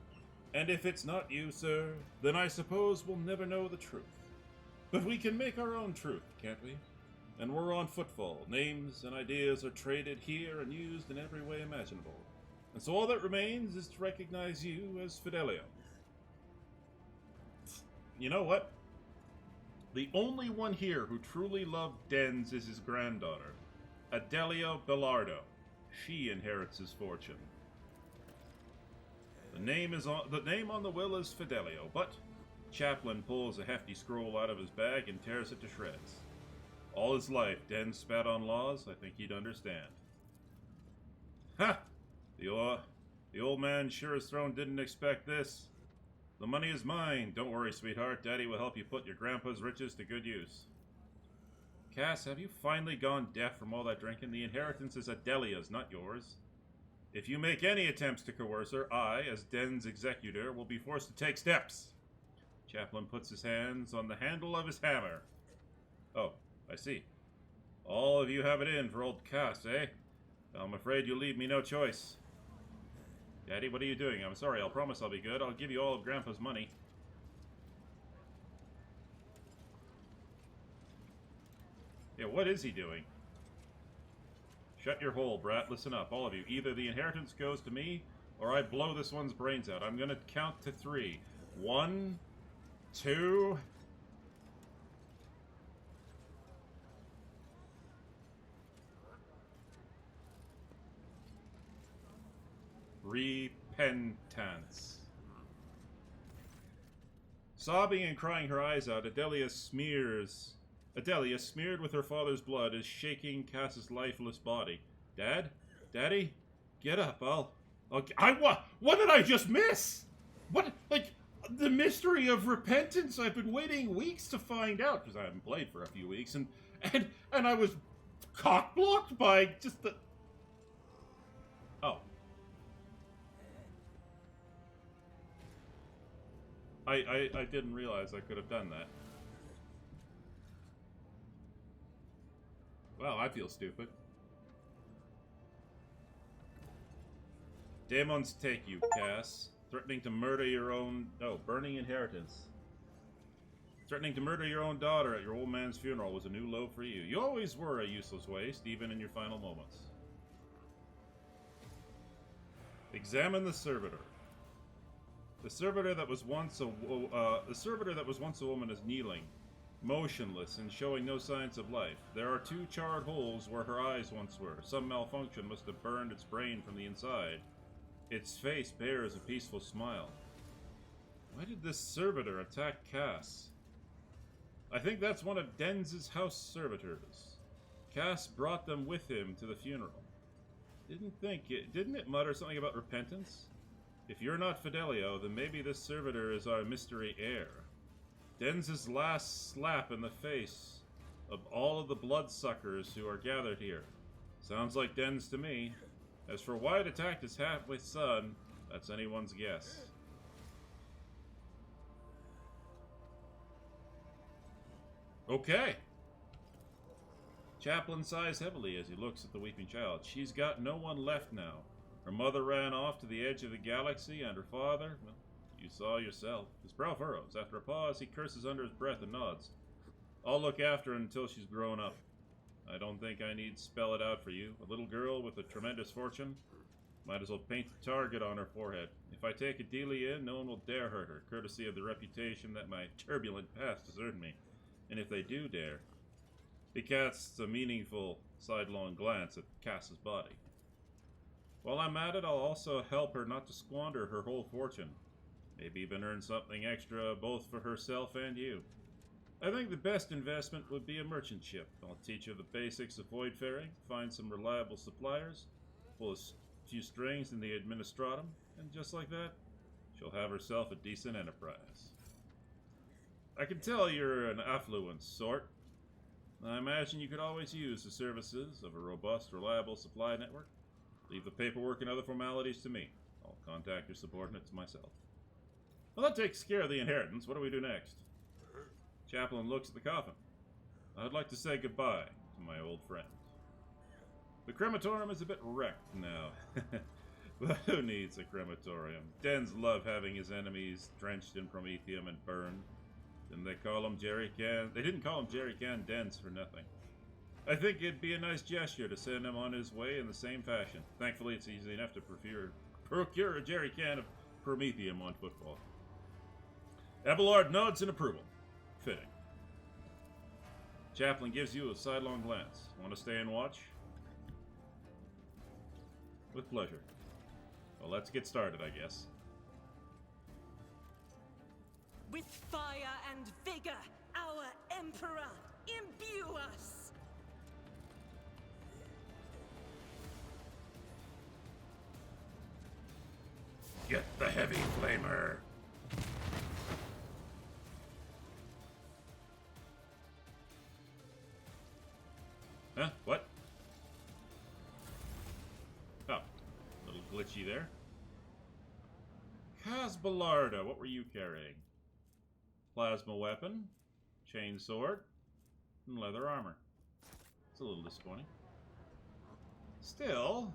And if it's not you, sir, then I suppose we'll never know the truth. But we can make our own truth, can't we? And we're on footfall. Names and ideas are traded here and used in every way imaginable. And so all that remains is to recognize you as Fidelio. You know what? The only one here who truly loved Dens is his granddaughter, Adelia Bellardo. She inherits his fortune. The name on the will is Fidelio, but Chaplain pulls a hefty scroll out of his bag and tears it to shreds. All his life, Den spat on laws. I think he'd understand. Ha! The old man sure as thrown didn't expect this. The money is mine. Don't worry, sweetheart. Daddy will help you put your grandpa's riches to good use. Cass, have you finally gone deaf from all that drinking? The inheritance is Adelia's, not yours. If you make any attempts to coerce her, I, as Den's executor, will be forced to take steps. Chaplain puts his hands on the handle of his hammer. Oh, I see. All of you have it in for old Cass, eh? I'm afraid you'll leave me no choice. Daddy, what are you doing? I'm sorry, I'll promise I'll be good. I'll give you all of Grandpa's money. Yeah, what is he doing? Shut your hole, brat. Listen up, all of you. Either the inheritance goes to me, or I blow this one's brains out. I'm gonna count to 3. 1, 2... Repentance. Sobbing and crying her eyes out, Adelia, smeared with her father's blood, is shaking Cass's lifeless body. Dad? Daddy? Get up, what did I just miss? What, like, the mystery of repentance? I've been waiting weeks to find out, because I haven't played for a few weeks, and I was cock-blocked by just the... Oh. I didn't realize I could have done that. Wow, I feel stupid. Demons take you, Cass. Threatening to murder your own... Oh, burning inheritance. Threatening to murder your own daughter at your old man's funeral was a new low for you. You always were a useless waste, even in your final moments. Examine the servitor. The servitor that was once a woman is kneeling, motionless and showing no signs of life. There are 2 charred holes where her eyes once were. Some malfunction must have burned its brain from the inside. Its face bears a peaceful smile. Why did this servitor attack Cass? I think that's one of Dens' house servitors. Cass brought them with him to the funeral. Didn't it mutter something about repentance? If you're not Fidelio, then maybe this servitor is our mystery heir. Dens' last slap in the face of all of the bloodsuckers who are gathered here. Sounds like Dens to me. As for why it attacked his halfway son, that's anyone's guess. Okay. Chaplain sighs heavily as he looks at the weeping child. She's got no one left now. Her mother ran off to the edge of the galaxy, and her father, well, you saw yourself. His brow furrows. After a pause, he curses under his breath and nods. I'll look after her until she's grown up. I don't think I need spell it out for you. A little girl with a tremendous fortune. Might as well paint the target on her forehead. If I take Adelia in, no one will dare hurt her, courtesy of the reputation that my turbulent past has earned me. And if they do dare... He casts a meaningful, sidelong glance at Cass's body. While I'm at it, I'll also help her not to squander her whole fortune. Maybe even earn something extra both for herself and you. I think the best investment would be a merchant ship. I'll teach her the basics of voidfaring, find some reliable suppliers, pull a few strings in the administratum, and just like that, she'll have herself a decent enterprise. I can tell you're an affluent sort. I imagine you could always use the services of a robust, reliable supply network. Leave the paperwork and other formalities to me. I'll contact your subordinates myself. Well, that takes care of the inheritance. What do we do next? Chaplain looks at the coffin. I'd like to say goodbye to my old friend. The crematorium is a bit wrecked now, Who needs a crematorium? Dens love having his enemies drenched in promethium and burned. Didn't they call him Jerry Can? They didn't call him Jerry Can Dens for nothing. I think it'd be a nice gesture to send him on his way in the same fashion. Thankfully, it's easy enough to procure a jerry can of promethium on football. Abelard nods in approval. Fitting. Chaplain gives you a sidelong glance. Want to stay and watch? With pleasure. Well, let's get started, I guess. With fire and vigor, our Emperor, imbue us! Get the heavy flamer! Huh? What? Oh. A little glitchy there. Casbalarda, what were you carrying? Plasma weapon, chain sword, and leather armor. It's a little disappointing. Still...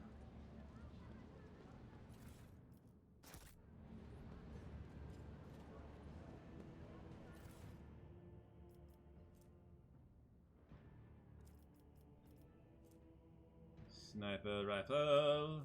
Sniper rifle.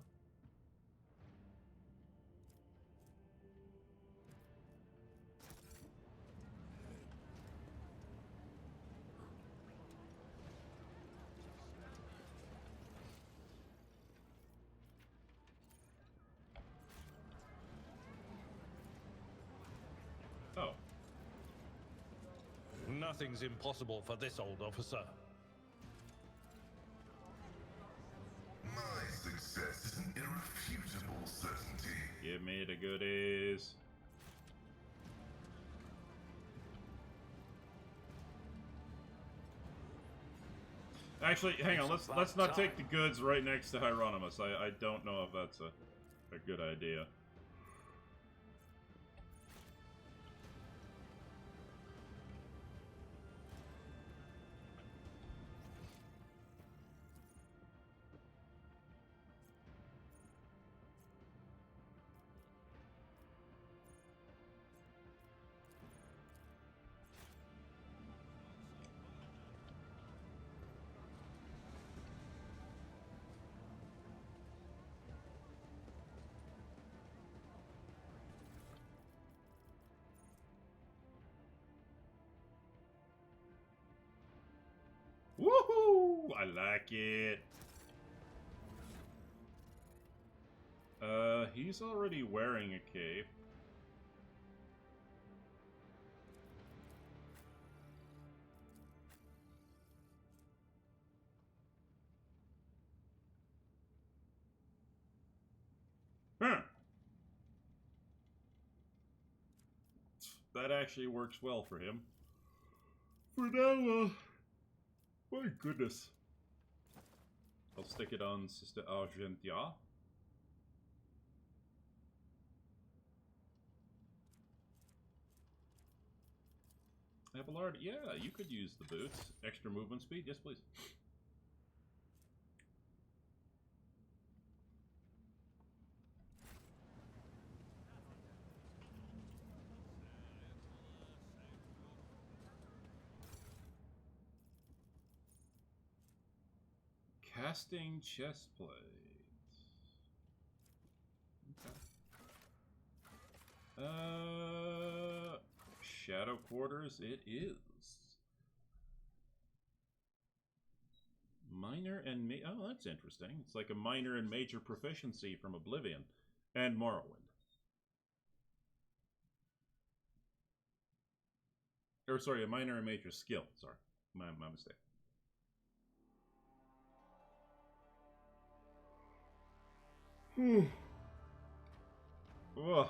Oh. Nothing's impossible for this old officer. My success is an irrefutable certainty. Give me the goodies. Actually, hang on. Let's not take the goods right next to Hieronymus. I don't know if that's a good idea. Woohoo! I like it. He's already wearing a cape. Huh. That actually works well for him. For now, my goodness. I'll stick it on Sister Argentia. Abelard, yeah, you could use the boots. Extra movement speed, yes please. Casting chest plate. Okay. Shadow quarters it is. Minor and oh, that's interesting. It's like a minor and major proficiency from Oblivion and Morrowind. Or sorry, a minor and major skill. Sorry, my mistake. Ugh.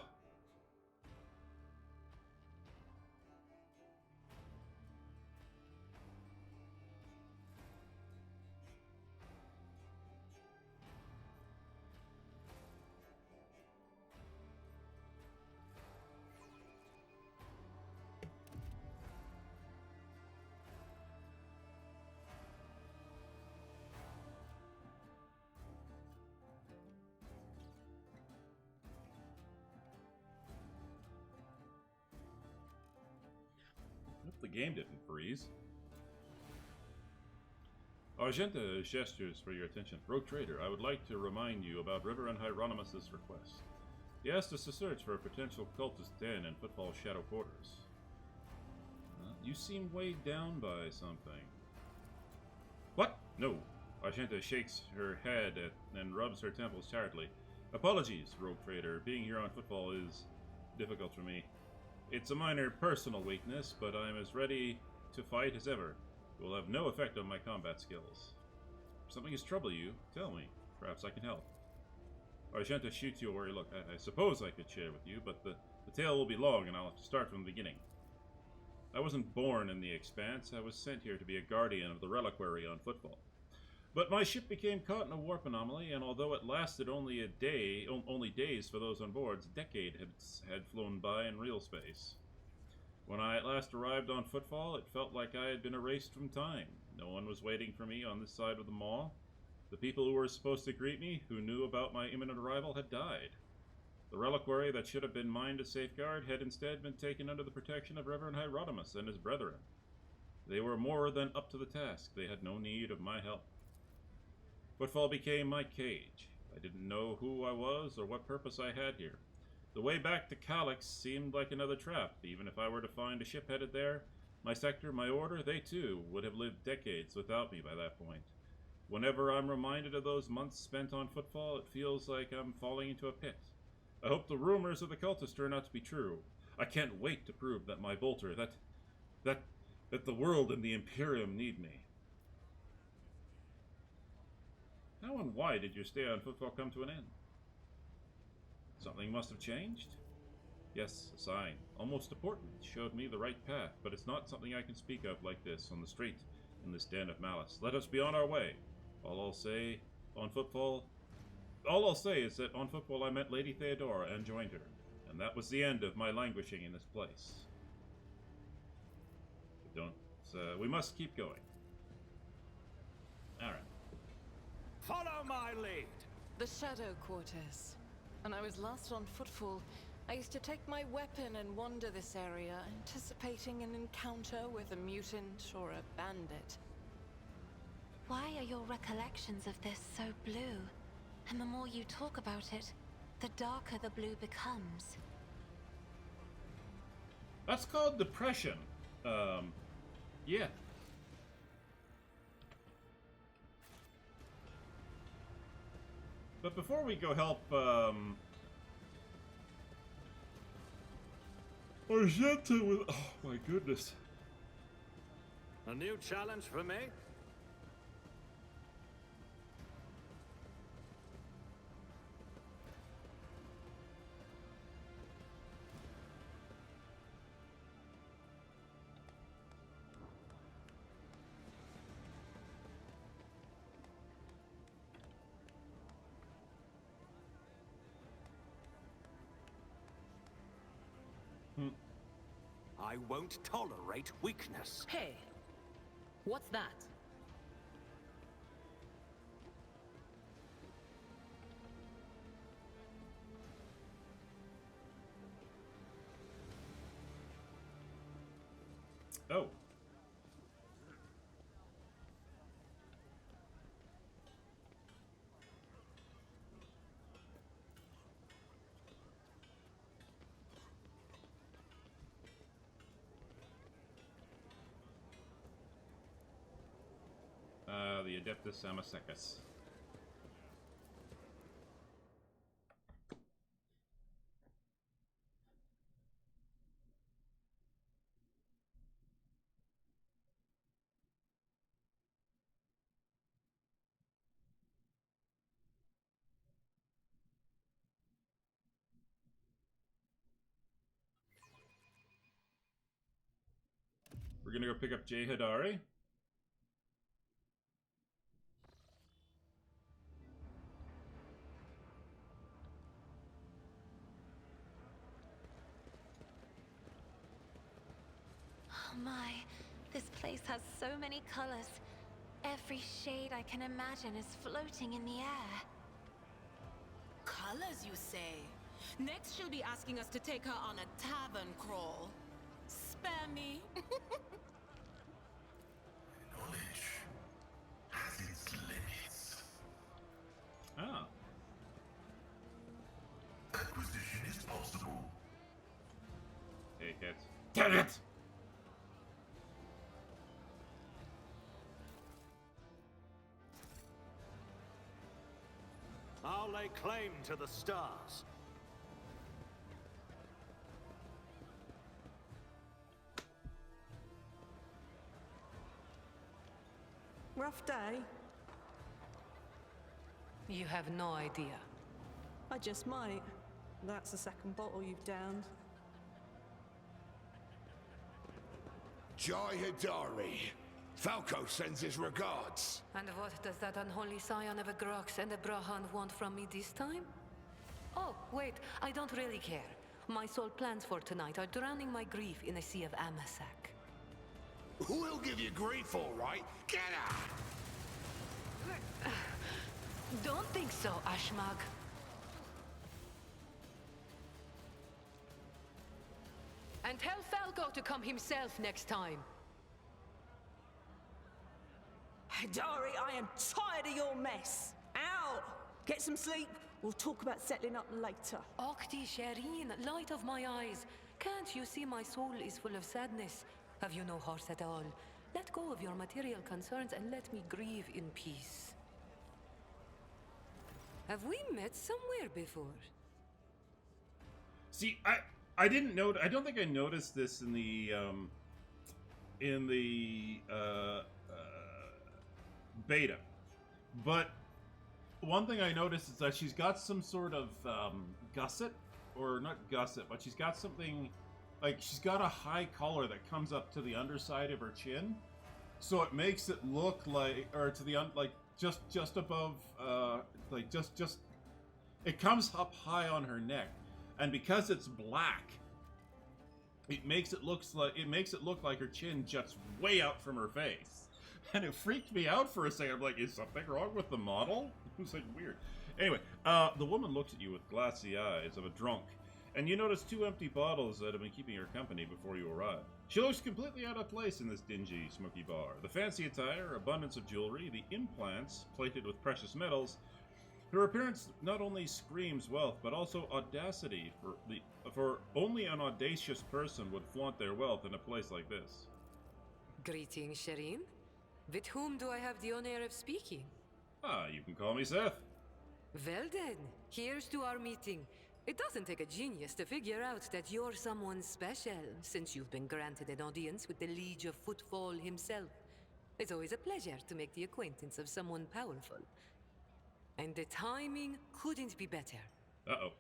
the game didn't freeze. Argenta gestures for your attention. Rogue Trader, I would like to remind you about Reverend Hieronymus' request. He asked us to search for a potential cultist den in Footfall Shadow Quarters. You seem weighed down by something. What? No. Argenta shakes her head and rubs her temples tiredly. Apologies, Rogue Trader. Being here on Footfall is difficult for me. It's a minor personal weakness, but I'm as ready to fight as ever. It will have no effect on my combat skills. If something has troubled you, tell me. Perhaps I can help. Argenta shoots you a wary look. I suppose I could share with you, but the tale will be long and I'll have to start from the beginning. I wasn't born in the Expanse. I was sent here to be a guardian of the reliquary on Footfall. But my ship became caught in a warp anomaly, and although it lasted only days for those on board, a decade had flown by in real space. When I at last arrived on Footfall, it felt like I had been erased from time. No one was waiting for me on this side of the mall. The people who were supposed to greet me, who knew about my imminent arrival, had died. The reliquary that should have been mine to safeguard had instead been taken under the protection of Reverend Hieronymus and his brethren. They were more than up to the task. They had no need of my help. Footfall became my cage. I didn't know who I was or what purpose I had here. The way back to Calyx seemed like another trap. Even if I were to find a ship headed there, my sector, my order, they too would have lived decades without me by that point. Whenever I'm reminded of those months spent on Footfall, it feels like I'm falling into a pit. I hope the rumors of the cultists turn out to be true. I can't wait to prove that my bolter, that the world and the Imperium need me. How and why did your stay on Footfall come to an end? Something must have changed? Yes, a sign, almost a portent, showed me the right path, but it's not something I can speak of like this, on the street, in this den of malice. Let us be on our way. All I'll say is that on Footfall I met Lady Theodora and joined her, and that was the end of my languishing in this place. We must keep going. Alright. Follow my lead. The Shadow Quarters. When I was last on Footfall, I used to take my weapon and wander this area, anticipating an encounter with a mutant or a bandit. Why are your recollections of this so blue? And the more you talk about it, the darker the blue becomes. That's called depression. Yeah. But before we go help, Argenta with... Oh my goodness. A new challenge for me? I won't tolerate weakness. Hey, what's that? Oh. The Adeptus Amosecus. We're gonna go pick up Jay Hadari. Oh my, this place has so many colors. Every shade I can imagine is floating in the air. Colors, you say? Next she'll be asking us to take her on a tavern crawl. spare me. Knowledge has its limits. Ah. Acquisition is possible. Take it. Damn it! I'll lay claim to the stars. Rough day? You have no idea. I just might. That's the second bottle you've downed. Jai Hidari. Falco sends his regards. And what does that unholy scion of a Grox and a Brahan want from me this time? Oh, wait, I don't really care. My sole plans for tonight are drowning my grief in a sea of Amasak. We'll give you grief, all right. Get out! Don't think so, Ashmag. And tell Falco to come himself next time. Hidari, I am tired of your mess. Out! Get some sleep. We'll talk about settling up later. Okti Shireen, light of my eyes. Can't you see my soul is full of sadness? Have you no heart at all? Let go of your material concerns and let me grieve in peace. Have we met somewhere before? See, I didn't note. I don't think I noticed this in the beta, but one thing I noticed is that she's got some sort of gusset, or not gusset, but she's got something like she's got a high collar that comes up to the underside of her chin, so it makes it look like, or to the like just above, like just it comes up high on her neck, and because it's black, it makes it look like her chin juts way out from her face. And it freaked me out for a second. I'm like, is something wrong with the model? It was like weird. Anyway, the woman looks at you with glassy eyes of a drunk, and you notice 2 empty bottles that have been keeping her company before you arrive. She looks completely out of place in this dingy, smoky bar. The fancy attire, abundance of jewelry, the implants plated with precious metals. Her appearance not only screams wealth, but also audacity. For only an audacious person would flaunt their wealth in a place like this. Greetings, Shireen. With whom do I have the honor of speaking? Ah, you can call me Seth. Well then, here's to our meeting. It doesn't take a genius to figure out that you're someone special, since you've been granted an audience with the Liege of Footfall himself. It's always a pleasure to make the acquaintance of someone powerful. And the timing couldn't be better. Uh-oh.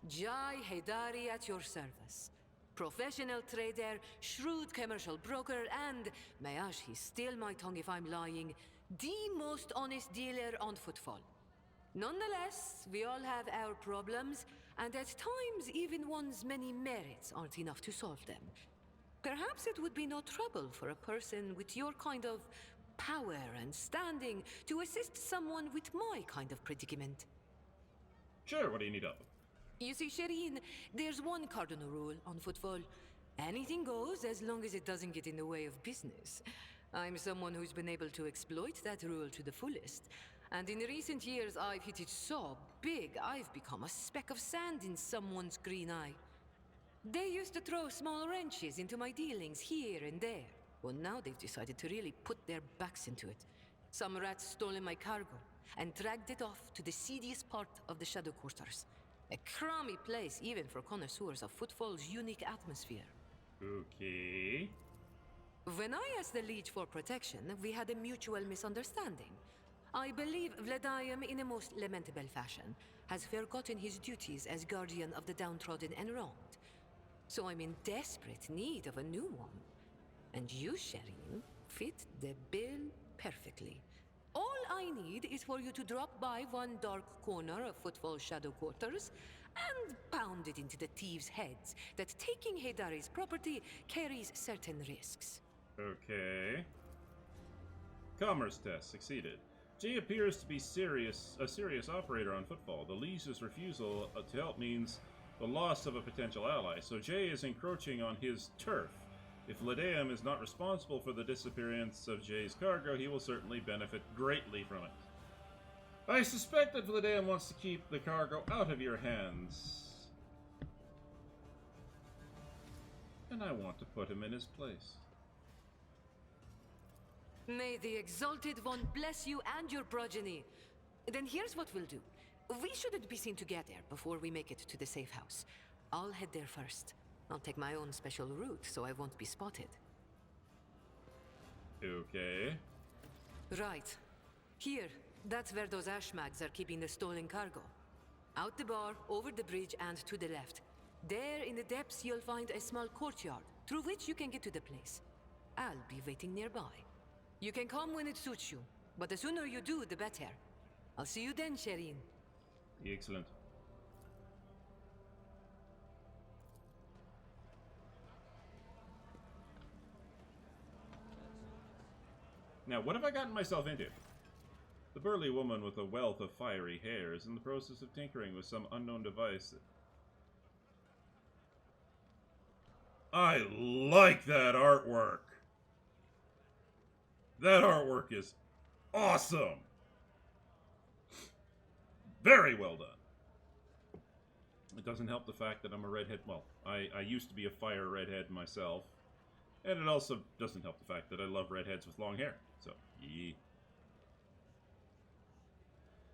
Jai Hidari at your service. Professional trader, shrewd commercial broker, and, may he steal my tongue if I'm lying, the most honest dealer on Footfall. Nonetheless, we all have our problems, and at times even one's many merits aren't enough to solve them. Perhaps it would be no trouble for a person with your kind of power and standing to assist someone with my kind of predicament. Sure, what do you need help with? You see, Shireen, there's one cardinal rule on Footfall. Anything goes as long as it doesn't get in the way of business. I'm someone who's been able to exploit that rule to the fullest. And in recent years, I've hit it so big, I've become a speck of sand in someone's green eye. They used to throw small wrenches into my dealings here and there. Well, now they've decided to really put their backs into it. Some rat's stolen my cargo and dragged it off to the seediest part of the Shadow Quarters. A crummy place even for connoisseurs of Footfall's unique atmosphere. Okay. When I asked the Liege for protection, we had a mutual misunderstanding. I believe Vladium, in a most lamentable fashion, has forgotten his duties as guardian of the downtrodden and wronged. So I'm in desperate need of a new one. And you, Shireen, fit the bill perfectly. All I need is for you to drop by one dark corner of Footfall Shadow Quarters and pound it into the thieves' heads that taking Hidari's property carries certain risks. Okay. Commerce test succeeded. Jay appears to be a serious operator on Footfall. The Liege's refusal to help means the loss of a potential ally, so Jay is encroaching on his turf. If Ledeum is not responsible for the disappearance of Jay's cargo, he will certainly benefit greatly from it. I suspect that Ledeum wants to keep the cargo out of your hands. And I want to put him in his place. May the Exalted One bless you and your progeny. Then here's what we'll do. We shouldn't be seen together before we make it to the safe house. I'll head there first. I'll take my own special route so I won't be spotted. Okay. Right. Here, that's where those ashmags are keeping the stolen cargo. Out the bar, over the bridge, and to the left. There, in the depths, you'll find a small courtyard, through which you can get to the place. I'll be waiting nearby. You can come when it suits you, but the sooner you do, the better. I'll see you then, Shireen. Excellent. Now, what have I gotten myself into? The burly woman with a wealth of fiery hair is in the process of tinkering with some unknown device. I like that artwork. That artwork is awesome. Very well done. It doesn't help the fact that I'm a redhead. Well, I used to be a fire redhead myself. And it also doesn't help the fact that I love redheads with long hair. So, yeah.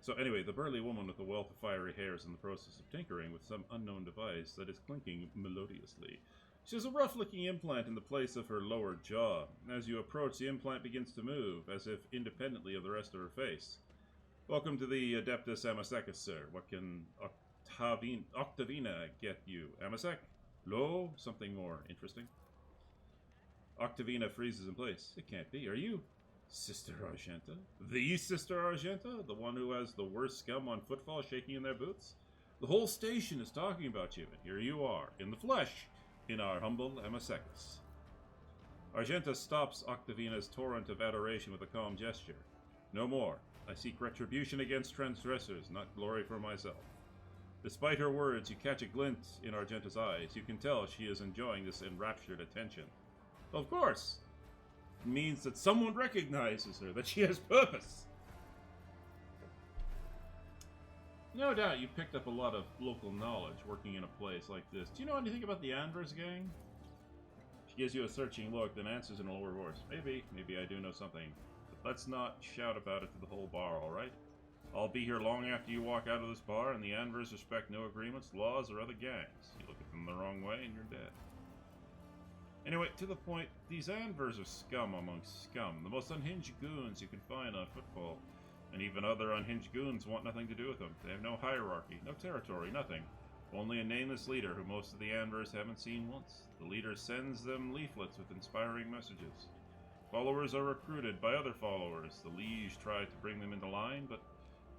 So anyway, the burly woman with the wealth of fiery hair is in the process of tinkering with some unknown device that is clinking melodiously. She has a rough-looking implant in the place of her lower jaw. As you approach, the implant begins to move, as if independently of the rest of her face. Welcome to the Adeptus Amasekis, sir. What can Octavina get you? Amasek? Lo? Something more interesting? Octavina freezes in place. It can't be. Are you Sister Argenta? The Sister Argenta? The one who has the worst scum on footfall shaking in their boots? The whole station is talking about you, and here you are, in the flesh, in our humble Amasekis. Argenta stops Octavina's torrent of adoration with a calm gesture. No more. I seek retribution against transgressors, not glory for myself. Despite her words, you catch a glint in Argenta's eyes. You can tell she is enjoying this enraptured attention. Of course. It means that someone recognizes her, that she has purpose. No doubt you picked up a lot of local knowledge working in a place like this. Do you know anything about the Anvers gang? She gives you a searching look, then answers in a lower voice. Maybe I do know something. But let's not shout about it to the whole bar, alright? I'll be here long after you walk out of this bar, and the Anvers respect no agreements, laws, or other gangs. You look at them the wrong way, and you're dead. Anyway, to the point, these Anvers are scum amongst scum. The most unhinged goons you can find on footfall. And even other unhinged goons want nothing to do with them. They have no hierarchy, no territory, nothing. Only a nameless leader who most of the Anvers haven't seen once. The leader sends them leaflets with inspiring messages. Followers are recruited by other followers. The liege try to bring them into line, but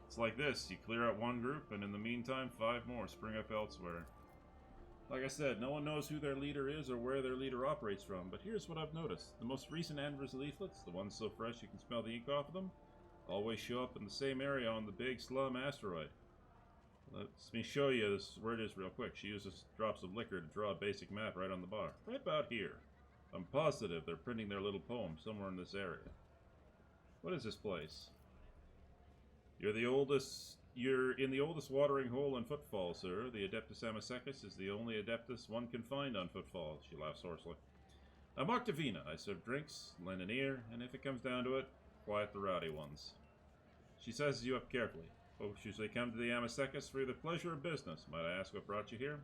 it's like this. You clear out one group, and in the meantime, 5 more spring up elsewhere. Like I said, no one knows who their leader is or where their leader operates from, but here's what I've noticed. The most recent Anvers leaflets, the ones so fresh you can smell the ink off of them, always show up in the same area on the big slum asteroid. Let me show you this, where it is real quick. She uses drops of liquor to draw a basic map right on the bar. Right about here. I'm positive they're printing their little poem somewhere in this area. What is this place? You're in the oldest watering hole in Footfall, sir. The Adeptus Amasekis is the only Adeptus one can find on Footfall. She laughs hoarsely. I'm Octavina. I serve drinks, lend an ear, and if it comes down to it, quiet the rowdy ones. She sizes you up carefully. Folks usually come to the Amasekis for either pleasure or business. Might I ask what brought you here?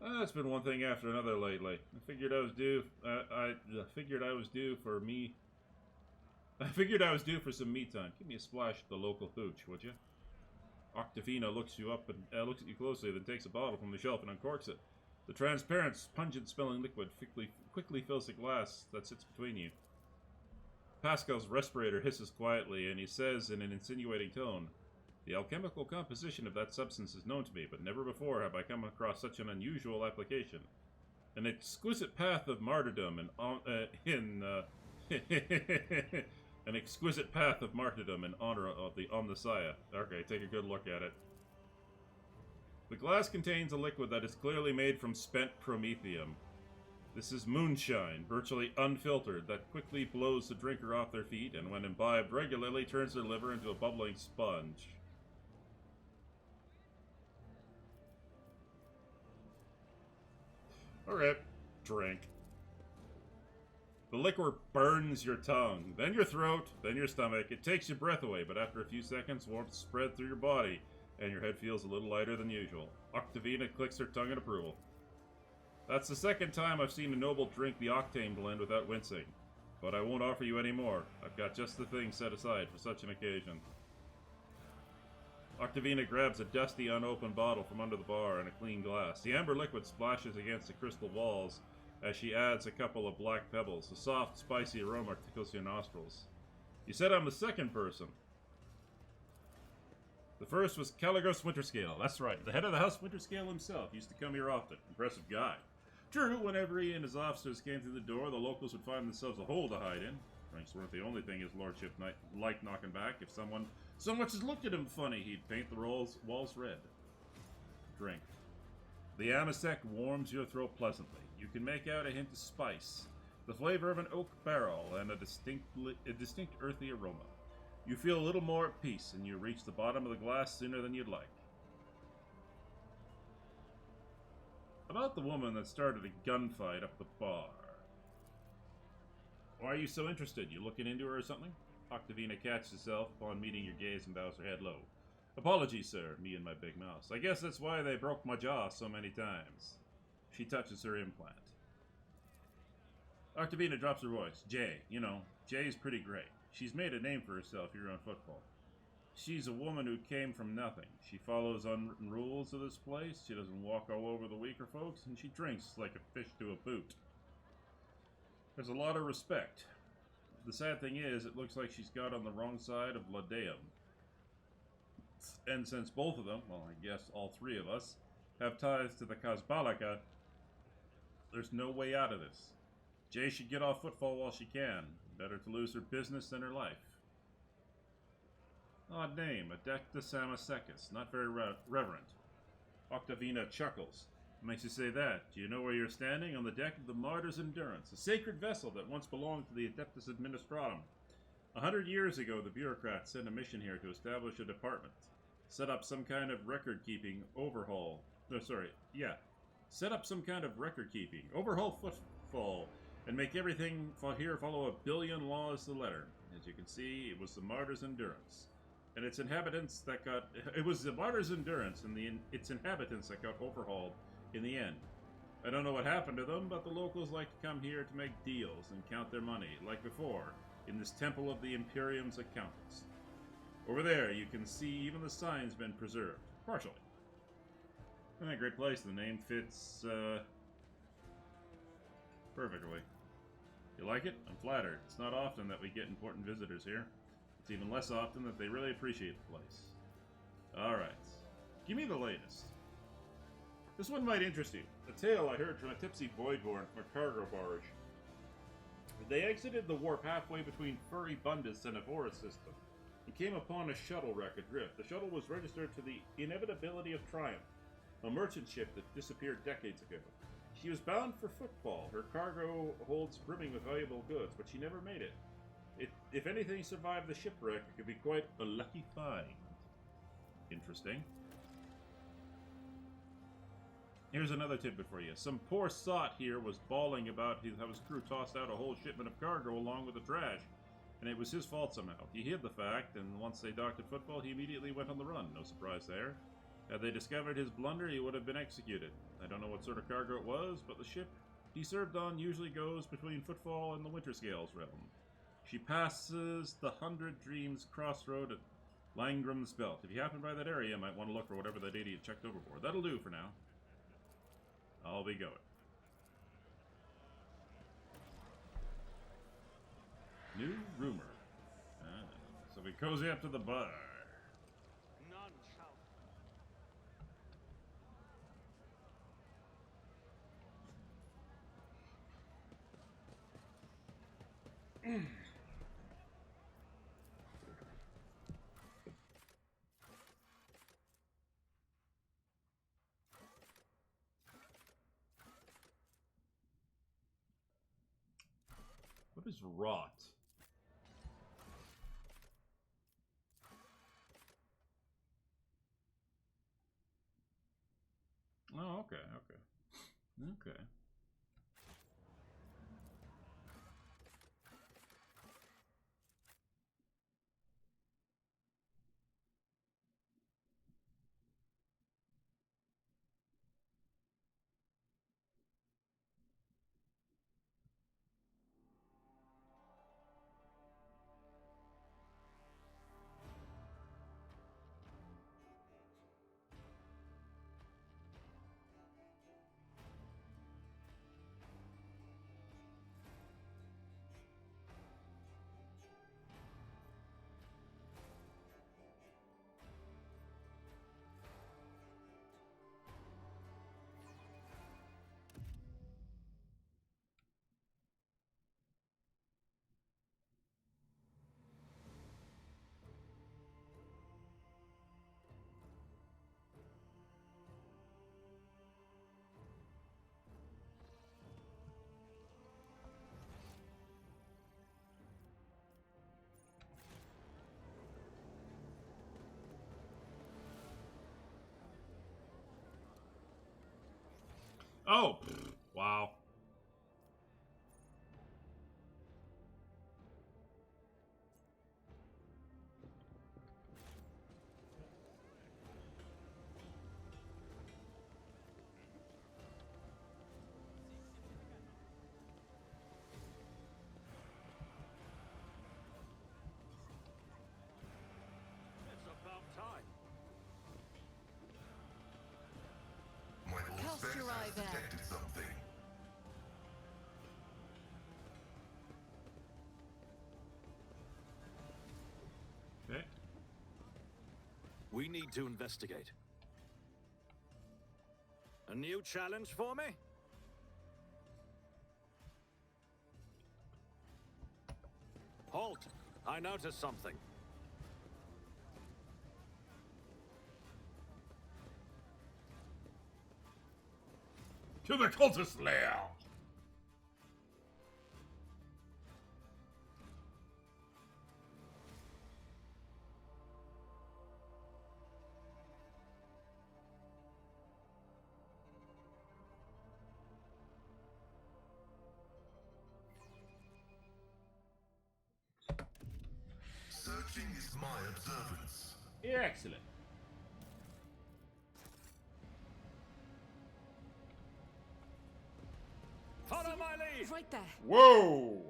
It's been one thing after another lately. I figured I was due. I figured I was due for some me time. Give me a splash of the local hooch, would you? Octavina looks you up and looks at you closely, then takes a bottle from the shelf and uncorks it. The transparent, pungent-smelling liquid quickly fills the glass that sits between you. Pascal's respirator hisses quietly, and he says in an insinuating tone, "The alchemical composition of that substance is known to me, but never before have I come across such an unusual application. An exquisite path of martyrdom An exquisite path of martyrdom in honor of the Omnissiah. Okay, take a good look at it. The glass contains a liquid that is clearly made from spent promethium. This is moonshine, virtually unfiltered, that quickly blows the drinker off their feet and when imbibed regularly turns their liver into a bubbling sponge. Alright, drink. The liquor burns your tongue, then your throat, then your stomach. It takes your breath away, but after a few seconds, warmth spreads through your body, and your head feels a little lighter than usual. Octavina clicks her tongue in approval. That's the second time I've seen a noble drink the octane blend without wincing. But I won't offer you any more. I've got just the thing set aside for such an occasion. Octavina grabs a dusty, unopened bottle from under the bar and a clean glass. The amber liquid splashes against the crystal walls as she adds a couple of black pebbles. A soft, spicy aroma tickles your nostrils. You said I'm the second person. The first was Caligos Winterscale. That's right. The head of the house Winterscale himself used to come here often. Impressive guy. True, whenever he and his officers came through the door, the locals would find themselves a hole to hide in. Drinks weren't the only thing his lordship liked knocking back. If someone so much as looked at him funny, he'd paint the walls red. Drink. The amasec warms your throat pleasantly. You can make out a hint of spice, the flavor of an oak barrel, and a distinct earthy aroma. You feel a little more at peace, and you reach the bottom of the glass sooner than you'd like. About the woman that started a gunfight up the bar. Why are you so interested? You looking into her or something? Octavina catches herself upon meeting your gaze and bows her head low. Apologies, sir, me and my big mouse. I guess that's why they broke my jaw so many times. She touches her implant. Octavina drops her voice. Jay, you know, Jay's pretty great. She's made a name for herself here on football. She's a woman who came from nothing. She follows unwritten rules of this place. She doesn't walk all over the weaker folks, and she drinks like a fish to a boot. There's a lot of respect. The sad thing is, it looks like she's got on the wrong side of Ladeum. And since both of them, well, I guess all three of us, have ties to the Kazbalaka, there's no way out of this. Jay should get off football while she can. Better to lose her business than her life. Odd name, Adectus Amasekis. Not very reverent. Octavina chuckles. What makes you say that? Do you know where you're standing? On the deck of the Martyr's Endurance, a sacred vessel that once belonged to the Adeptus Administratum. 100 years ago, the bureaucrats sent a mission here to establish a department. Set up some kind of record-keeping overhaul. Set up some kind of record-keeping. Overhaul footfall. And make everything here follow a billion laws to the letter. As you can see, it was the Martyr's Endurance. And its inhabitants that got... It was the Martyr's Endurance and its inhabitants that got overhauled in the end. I don't know what happened to them, but the locals like to come here to make deals and count their money, like before, in this temple of the Imperium's accountants. Over there, you can see even the sign's been preserved. Partially. A great place. The name fits, perfectly. You like it? I'm flattered. It's not often that we get important visitors here. It's even less often that they really appreciate the place. Alright. Give me the latest. This one might interest you. A tale I heard from a tipsy voidborn from a cargo barge. They exited the warp halfway between Furry Bundus and Avora system and came upon a shuttle wreck adrift. The shuttle was registered to the Inevitability of Triumph, a merchant ship that disappeared decades ago. She was bound for football. Her cargo holds brimming with valuable goods, but she never made it. If anything survived the shipwreck, it could be quite a lucky find. Interesting. Here's another tidbit for you. Some poor sot here was bawling about how his crew tossed out a whole shipment of cargo along with the trash, and it was his fault somehow. He hid the fact, and once they docked at football, he immediately went on the run. No surprise there. Had they discovered his blunder, he would have been executed. I don't know what sort of cargo it was, but the ship he served on usually goes between Footfall and the Winterscale's realm. She passes the 100 Dreams crossroad at Langram's Belt. If you happen by that area, you might want to look for whatever that idiot checked overboard. That'll do for now. I'll be going. New rumor. So we cozy up to the bar. None shall. What is rot? Oh, okay, okay. Okay. Oh, wow. It's about time. My old Cast specs your eye has there. detected something. Okay. We need to investigate. A new challenge for me? Halt! I noticed something. To the cultist lair! Searching is my observance. Excellent. Follow my lead! Right there. Whoa!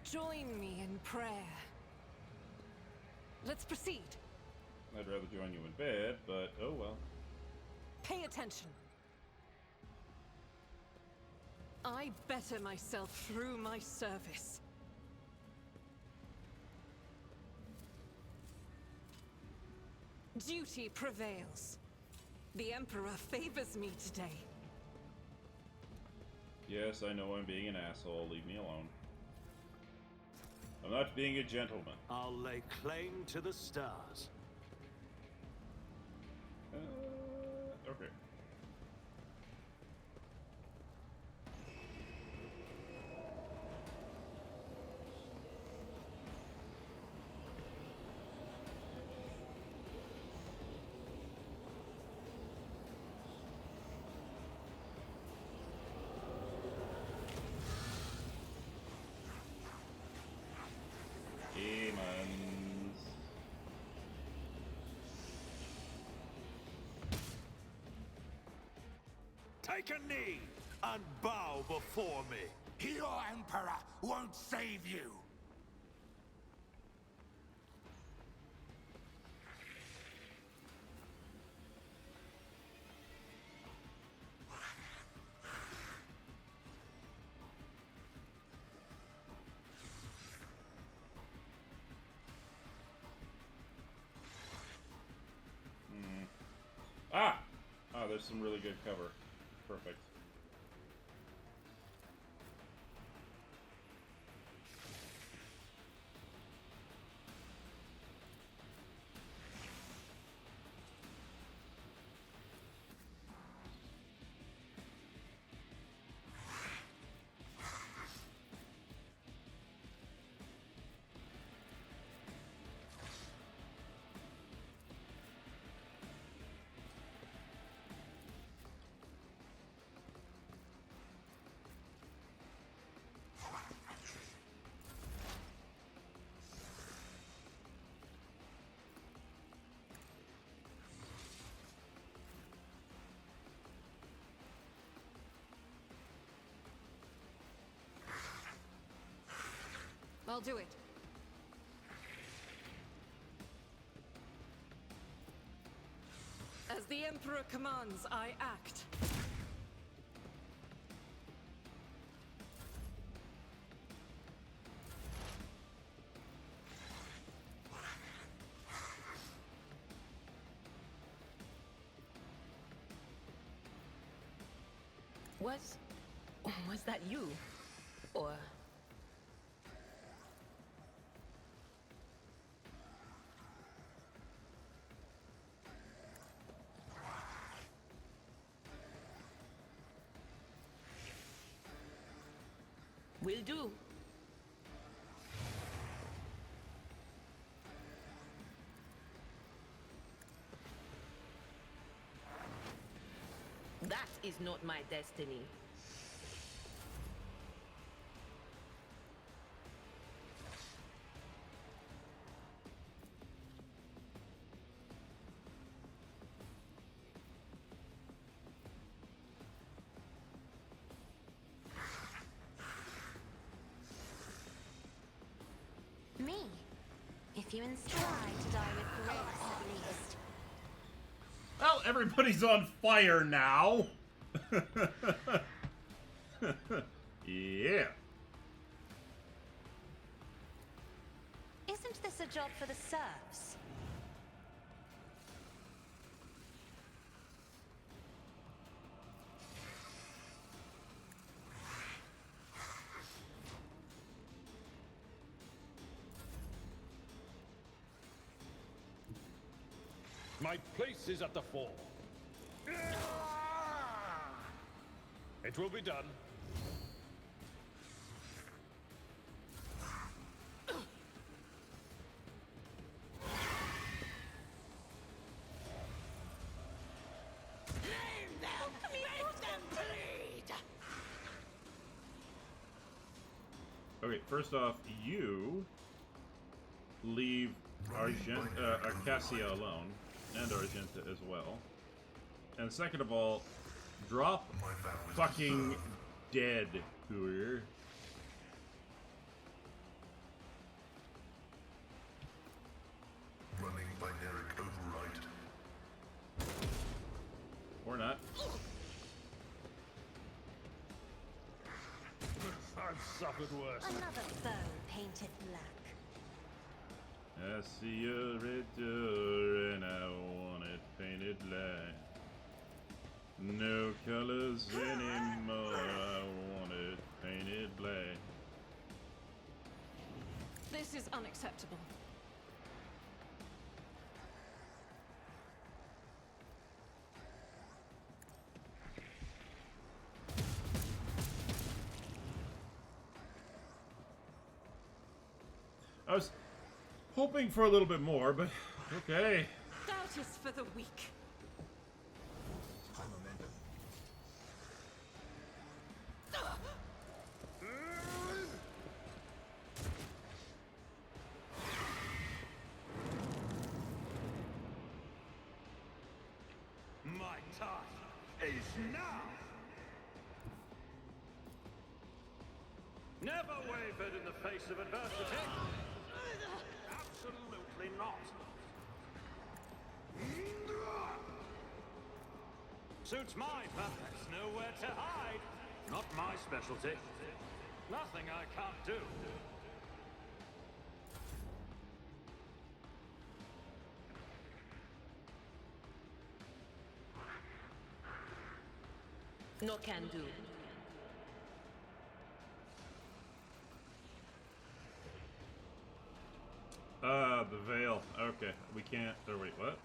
Join me in prayer. Let's proceed. I'd rather join you in bed, but oh well. Pay attention. I better myself through my service. Duty prevails. The Emperor favors me today. Yes, I know I'm being an asshole. Leave me alone. I'm not being a gentleman. I'll lay claim to the stars. Okay. Demons. Take a knee and bow before me. Your Emperor won't save you! Ah! Oh, there's some really good cover. Perfect. I'll do it. As the Emperor commands, I act. Was that you? Or... Will do. That is not my destiny. Me? If you inspire to die with grace, at least. Well, everybody's on fire now. Yeah. Isn't this a job for the serfs? My place is at the fore. It will be done. Okay, first off, you leave Arcasia alone, and Argenta as well. And second of all, drop fucking dead, Hooer. Running binaric override. Or not. I've suffered worse. Another foe painted black. I see your red door and I want it painted black. No colors anymore, I want it painted black. This is unacceptable. I was hoping for a little bit more, but okay. Doubt is for the weak. My time is now! Never wavered in the face of adversity! Absolutely not! Suits my purpose, nowhere to hide! Not my specialty. Nothing I can't do. No can do. The veil. Okay, we can't. Oh, wait, what?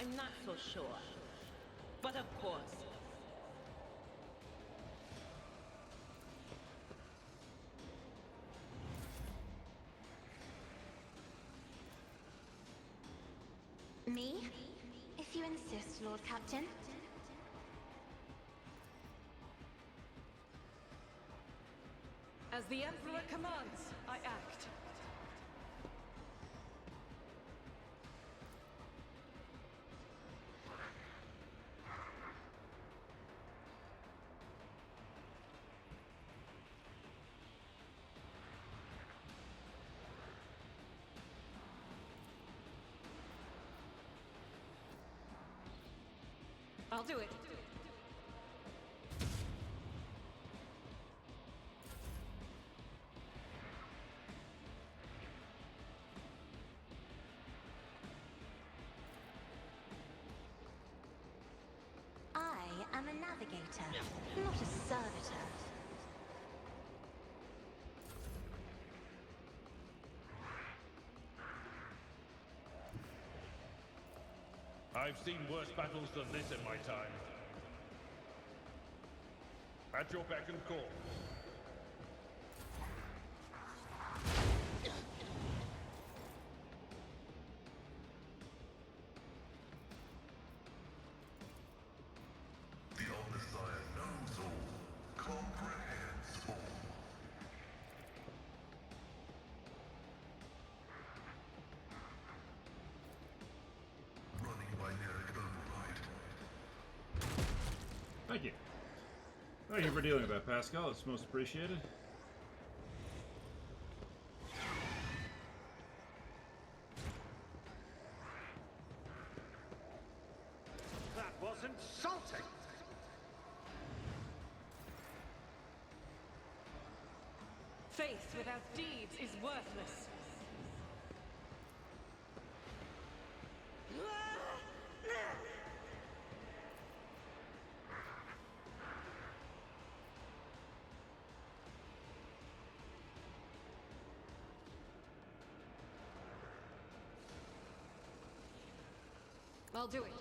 I'm not so sure. But of course. Me? If you insist, Lord Captain. As the Emperor commands, I act. I'll do it. I am a navigator, not a servitor. I've seen worse battles than this in my time. At your beck and call. The Omnissiah knows all, comprehends all. Running by Lyric override. Thank you. Thank you for dealing with that, Pascal. It's most appreciated. That was insulting! Faith without deeds is worthless. I'll do it.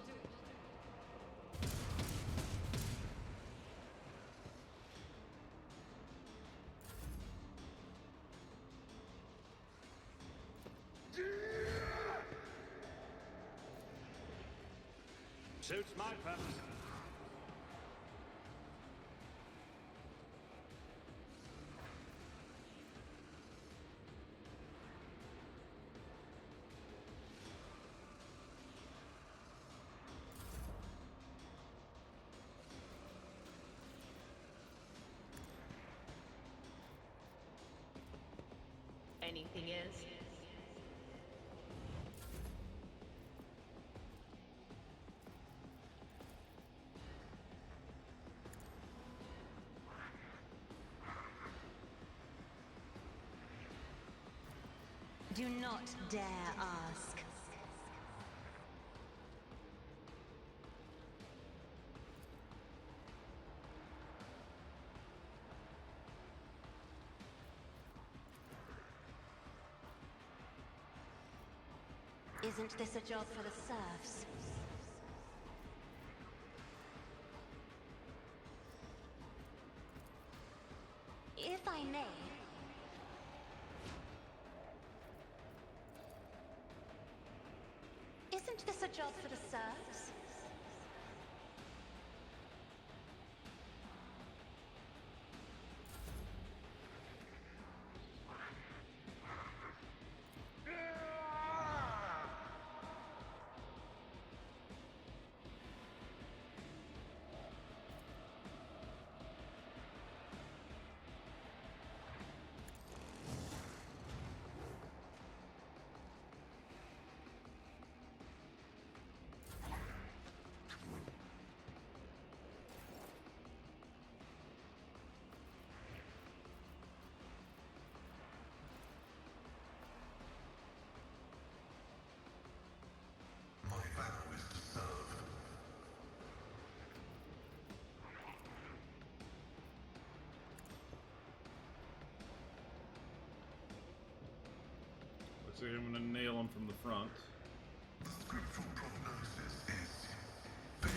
Suits my purpose. Anything is. Do not dare ask. Isn't this a job for the serfs? If I may, isn't this a job for the serfs? My vow is to serve. Looks like I'm gonna nail him from the front. The scriptural prognosis is faith.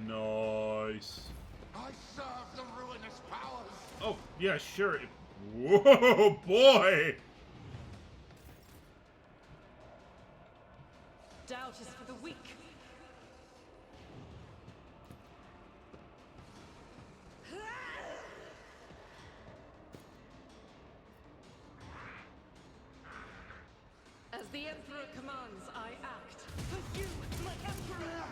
Nice. I serve the ruinous powers. Oh, yeah, sure. Whoa, boy! Doubt is for the weak. the Emperor commands, I act. For you, my Emperor!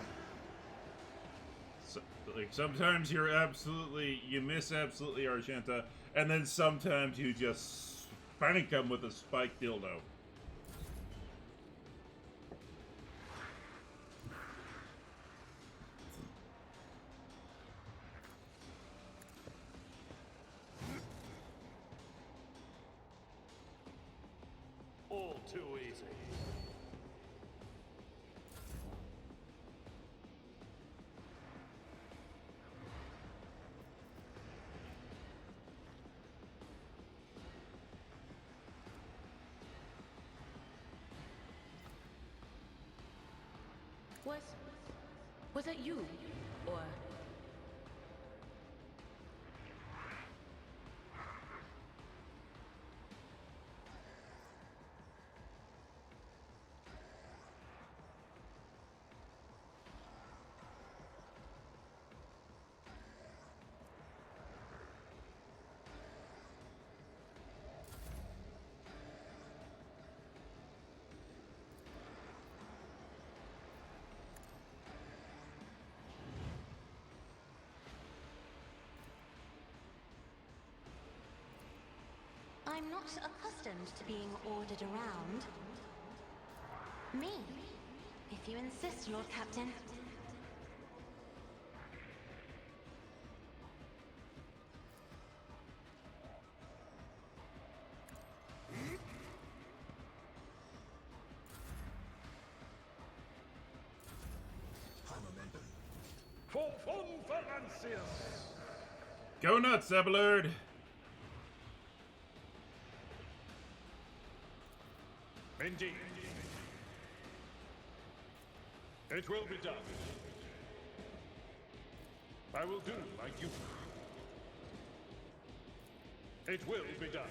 So, like, sometimes you miss absolutely Argenta, and then sometimes you just spank him with a spiked dildo. All too easy. Was it you? Or... I'm not accustomed to being ordered around. Me, if you insist, Lord Captain. For Von Valancius! Go nuts, Abelard! Indeed. It will be done. I will do like you. It will be done.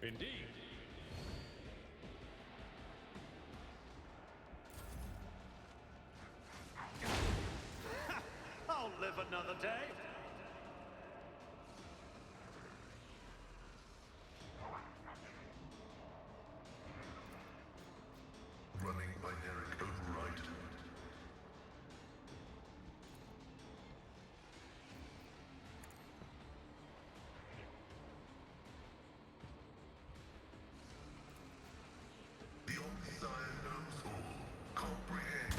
Indeed. I'll live another day. Running binaric override. The Omniscient knows all. Comprehend.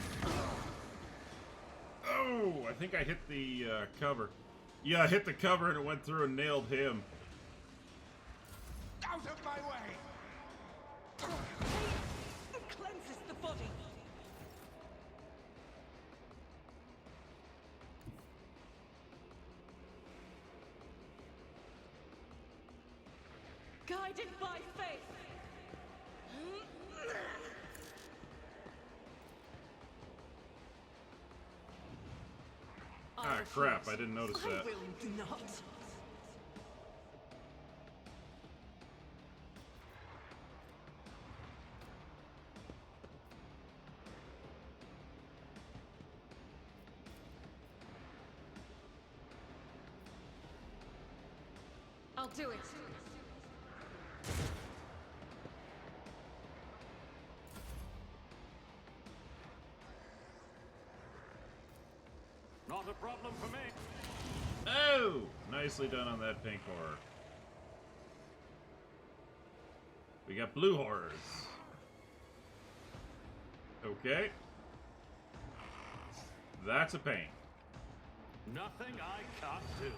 Oh, I think I hit the cover. Yeah, I hit the cover and it went through and nailed him. Out of my way! It cleanses the body. Guided by faith. Ah, crap, I didn't notice I that. will not. I'll do it. Not a problem for me. Oh! Nicely done on that pink horror. We got blue horrors. Okay. That's a pain. Nothing I can't do.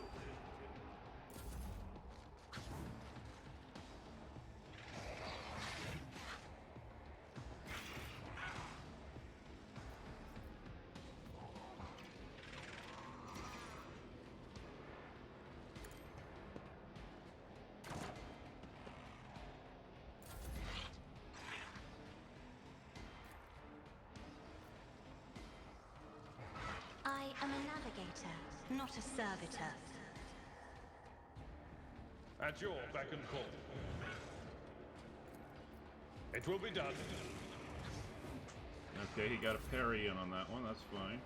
I am a navigator, not a servitor. At your beck and call. It will be done. Okay, he got a parry in on that one, that's fine.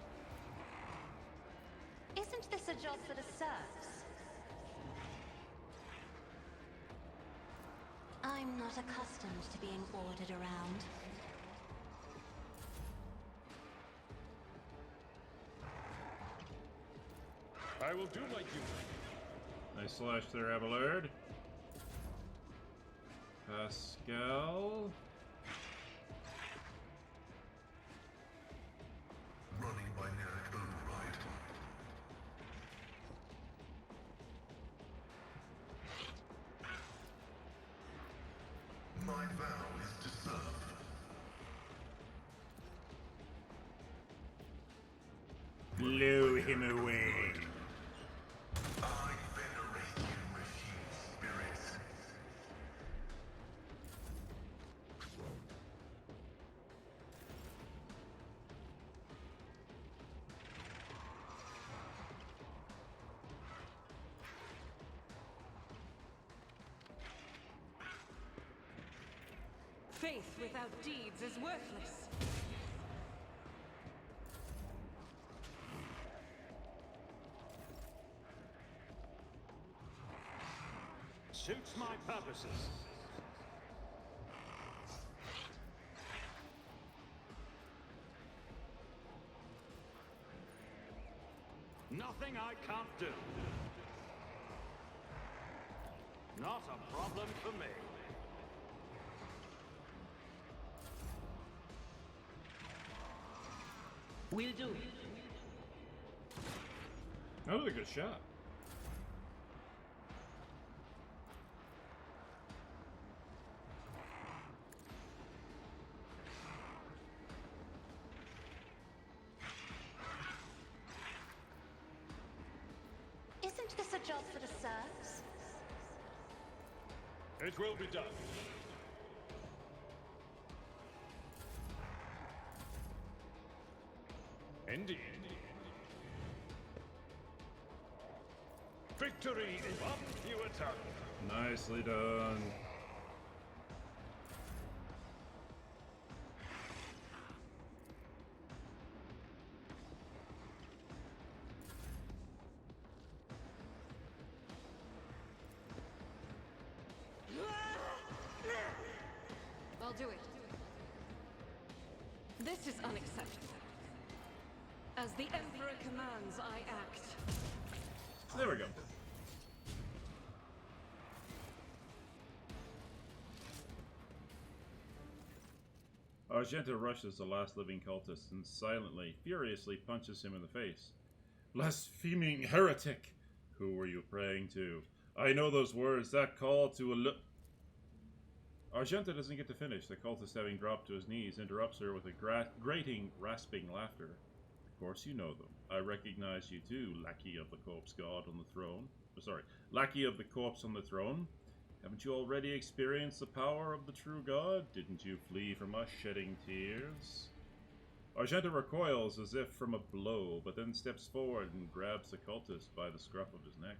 Isn't this a job for the serfs? I'm not accustomed to being ordered around. I will do my duty. Nice slash there, Abelard. Pascal. Running binaric override. My vow is to serve. Blow him away. I venerate you, machine spirits. Faith without deeds is worthless. Suits my purposes. Nothing I can't do. Not a problem for me. Will do. That was a good shot. Isn't this a job for the serfs? It will be done. Indeed. Victory is one fewer tongue. Nicely done. I'll do it. This is unacceptable. As the Emperor commands, I act. There we go. Argenta rushes the last living cultist and silently, furiously punches him in the face. Blaspheming heretic! Who were you praying to? I know those words, that call to a Argenta doesn't get to finish. The cultist, having dropped to his knees, interrupts her with a grating, rasping laughter. Of course you know them. I recognize you too, lackey of the corpse god on the throne. Sorry, lackey of the corpse on the throne. Haven't you already experienced the power of the true god? Didn't you flee from us shedding tears? Argenta recoils as if from a blow, but then steps forward and grabs the cultist by the scruff of his neck,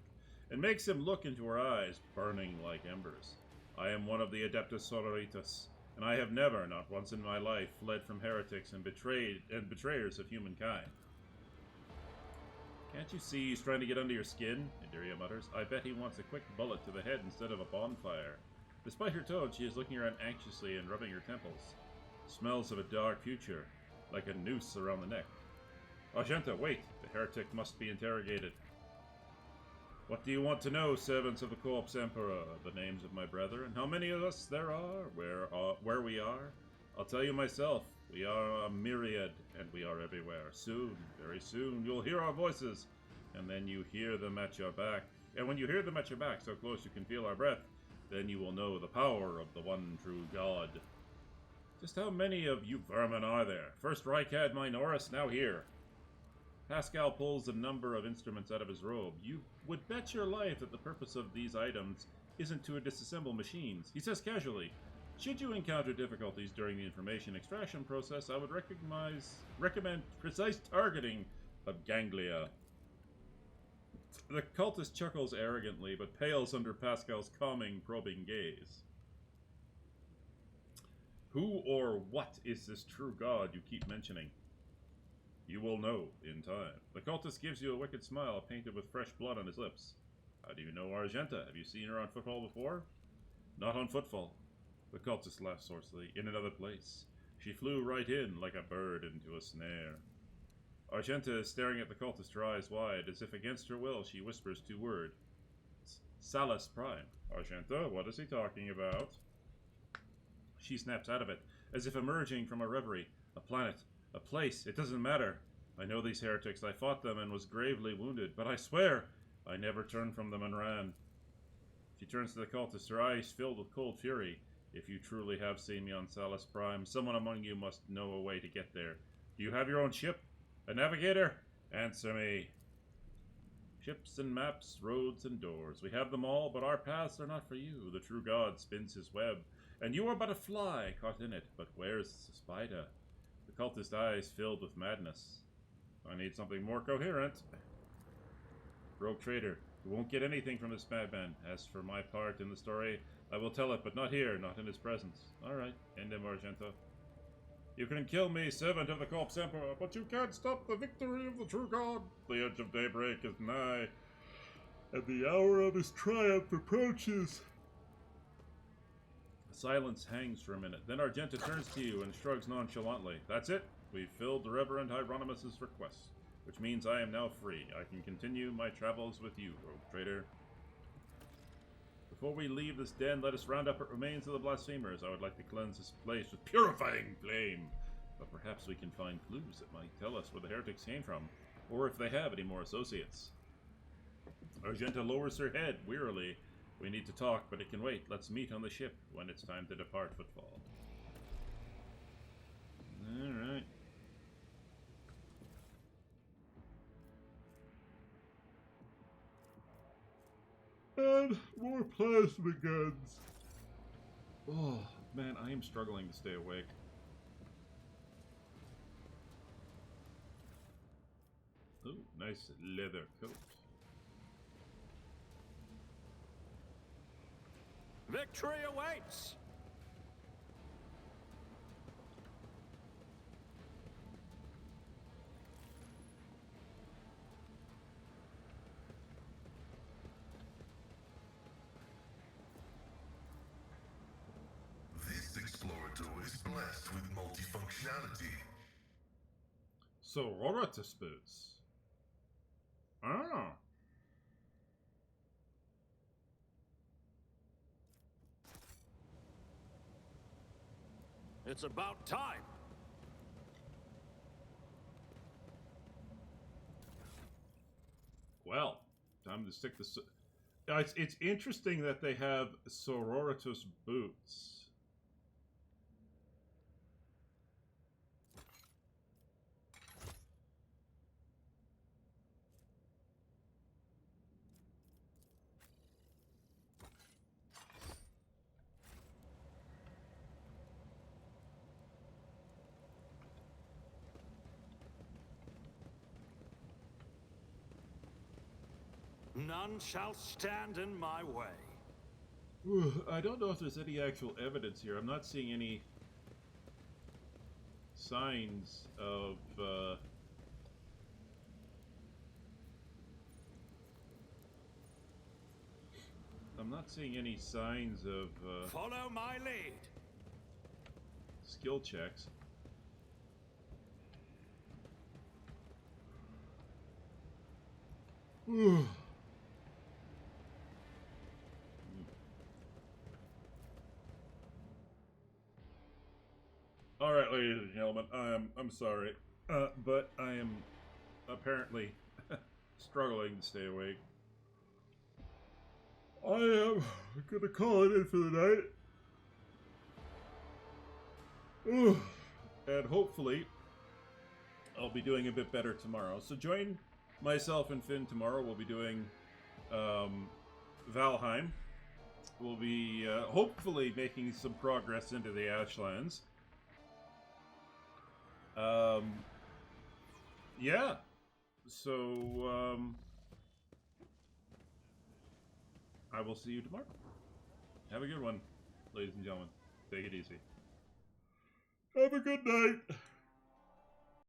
and makes him look into her eyes, burning like embers. I am one of the Adeptus Sororitas, and I have never, not once in my life, fled from heretics and betrayers of humankind. Can't you see he's trying to get under your skin? Indiria mutters. I bet he wants a quick bullet to the head instead of a bonfire. Despite her tone, she is looking around anxiously and rubbing her temples. Smells of a dark future, like a noose around the neck. Argenta, wait! The heretic must be interrogated. What do you want to know, servants of the Corpse Emperor? The names of my brethren? How many of us there are? Where we are? I'll tell you myself. We are a myriad, and we are everywhere. Soon, very soon, you'll hear our voices, and then you hear them at your back. And when you hear them at your back, so close you can feel our breath, then you will know the power of the one true God. Just how many of you vermin are there? First Reich had Minoris, now here. Pascal pulls a number of instruments out of his robe. You would bet your life that the purpose of these items isn't to disassemble machines. He says casually, should you encounter difficulties during the information extraction process, I would recommend precise targeting of ganglia. The cultist chuckles arrogantly, but pales under Pascal's calming, probing gaze. Who or what is this true god you keep mentioning? You will know in time. The cultist gives you a wicked smile painted with fresh blood on his lips. How do you know Argenta? Have you seen her on Footfall before? Not on Footfall. The cultist laughed saucily. In another place. She flew right in, like a bird into a snare. Argenta is staring at the cultist, her eyes wide, as if against her will she whispers 2 words. Salus Prime. Argenta, what is he talking about? She snaps out of it, as if emerging from a reverie. A planet. A place. It doesn't matter. I know these heretics. I fought them and was gravely wounded, but I swear I never turned from them and ran. She turns to the cultist, her eyes filled with cold fury. If you truly have seen me on Salus Prime, someone among you must know a way to get there. Do you have your own ship? A navigator? Answer me. Ships and maps, roads and doors. We have them all, but our paths are not for you. The true God spins his web, and you are but a fly caught in it. But where's the spider? The cultist eyes filled with madness. I need something more coherent. Rogue trader, you won't get anything from this madman. As for my part in the story, I will tell it, but not here, not in his presence. Alright, end him, Argento. You can kill me, servant of the corpse emperor, but you can't stop the victory of the true God. The edge of daybreak is nigh, and the hour of his triumph approaches. Silence hangs for a minute. Then Argenta turns to you and shrugs nonchalantly. That's it. We've filled the Reverend Hieronymus's request, which means I am now free. I can continue my travels with you, rogue trader. Before we leave this den, let us round up what remains of the blasphemers. I would like to cleanse this place with purifying flame. But perhaps we can find clues that might tell us where the heretics came from, or if they have any more associates. Argenta lowers her head wearily. We need to talk, but it can wait. Let's meet on the ship when it's time to depart Footfall. Alright. And more plasma guns. Oh, man, I am struggling to stay awake. Ooh, nice leather coat. Victory awaits! This explorator is blessed with multifunctionality. Sororitas boots. Ah. It's about time. Well, time to stick the... It's interesting that they have Sororitas boots. None shall stand in my way. I don't know if there's any actual evidence here. I'm not seeing any signs of, I'm not seeing any signs of, Follow my lead. skill checks. Alright, ladies and gentlemen, I'm sorry, but I am apparently struggling to stay awake. I am gonna call it in for the night. And hopefully, I'll be doing a bit better tomorrow. So join myself and Finn tomorrow. We'll be doing Valheim. We'll be hopefully making some progress into the Ashlands. Yeah. So, I will see you tomorrow. Have a good one, ladies and gentlemen. Take it easy. Have a good night.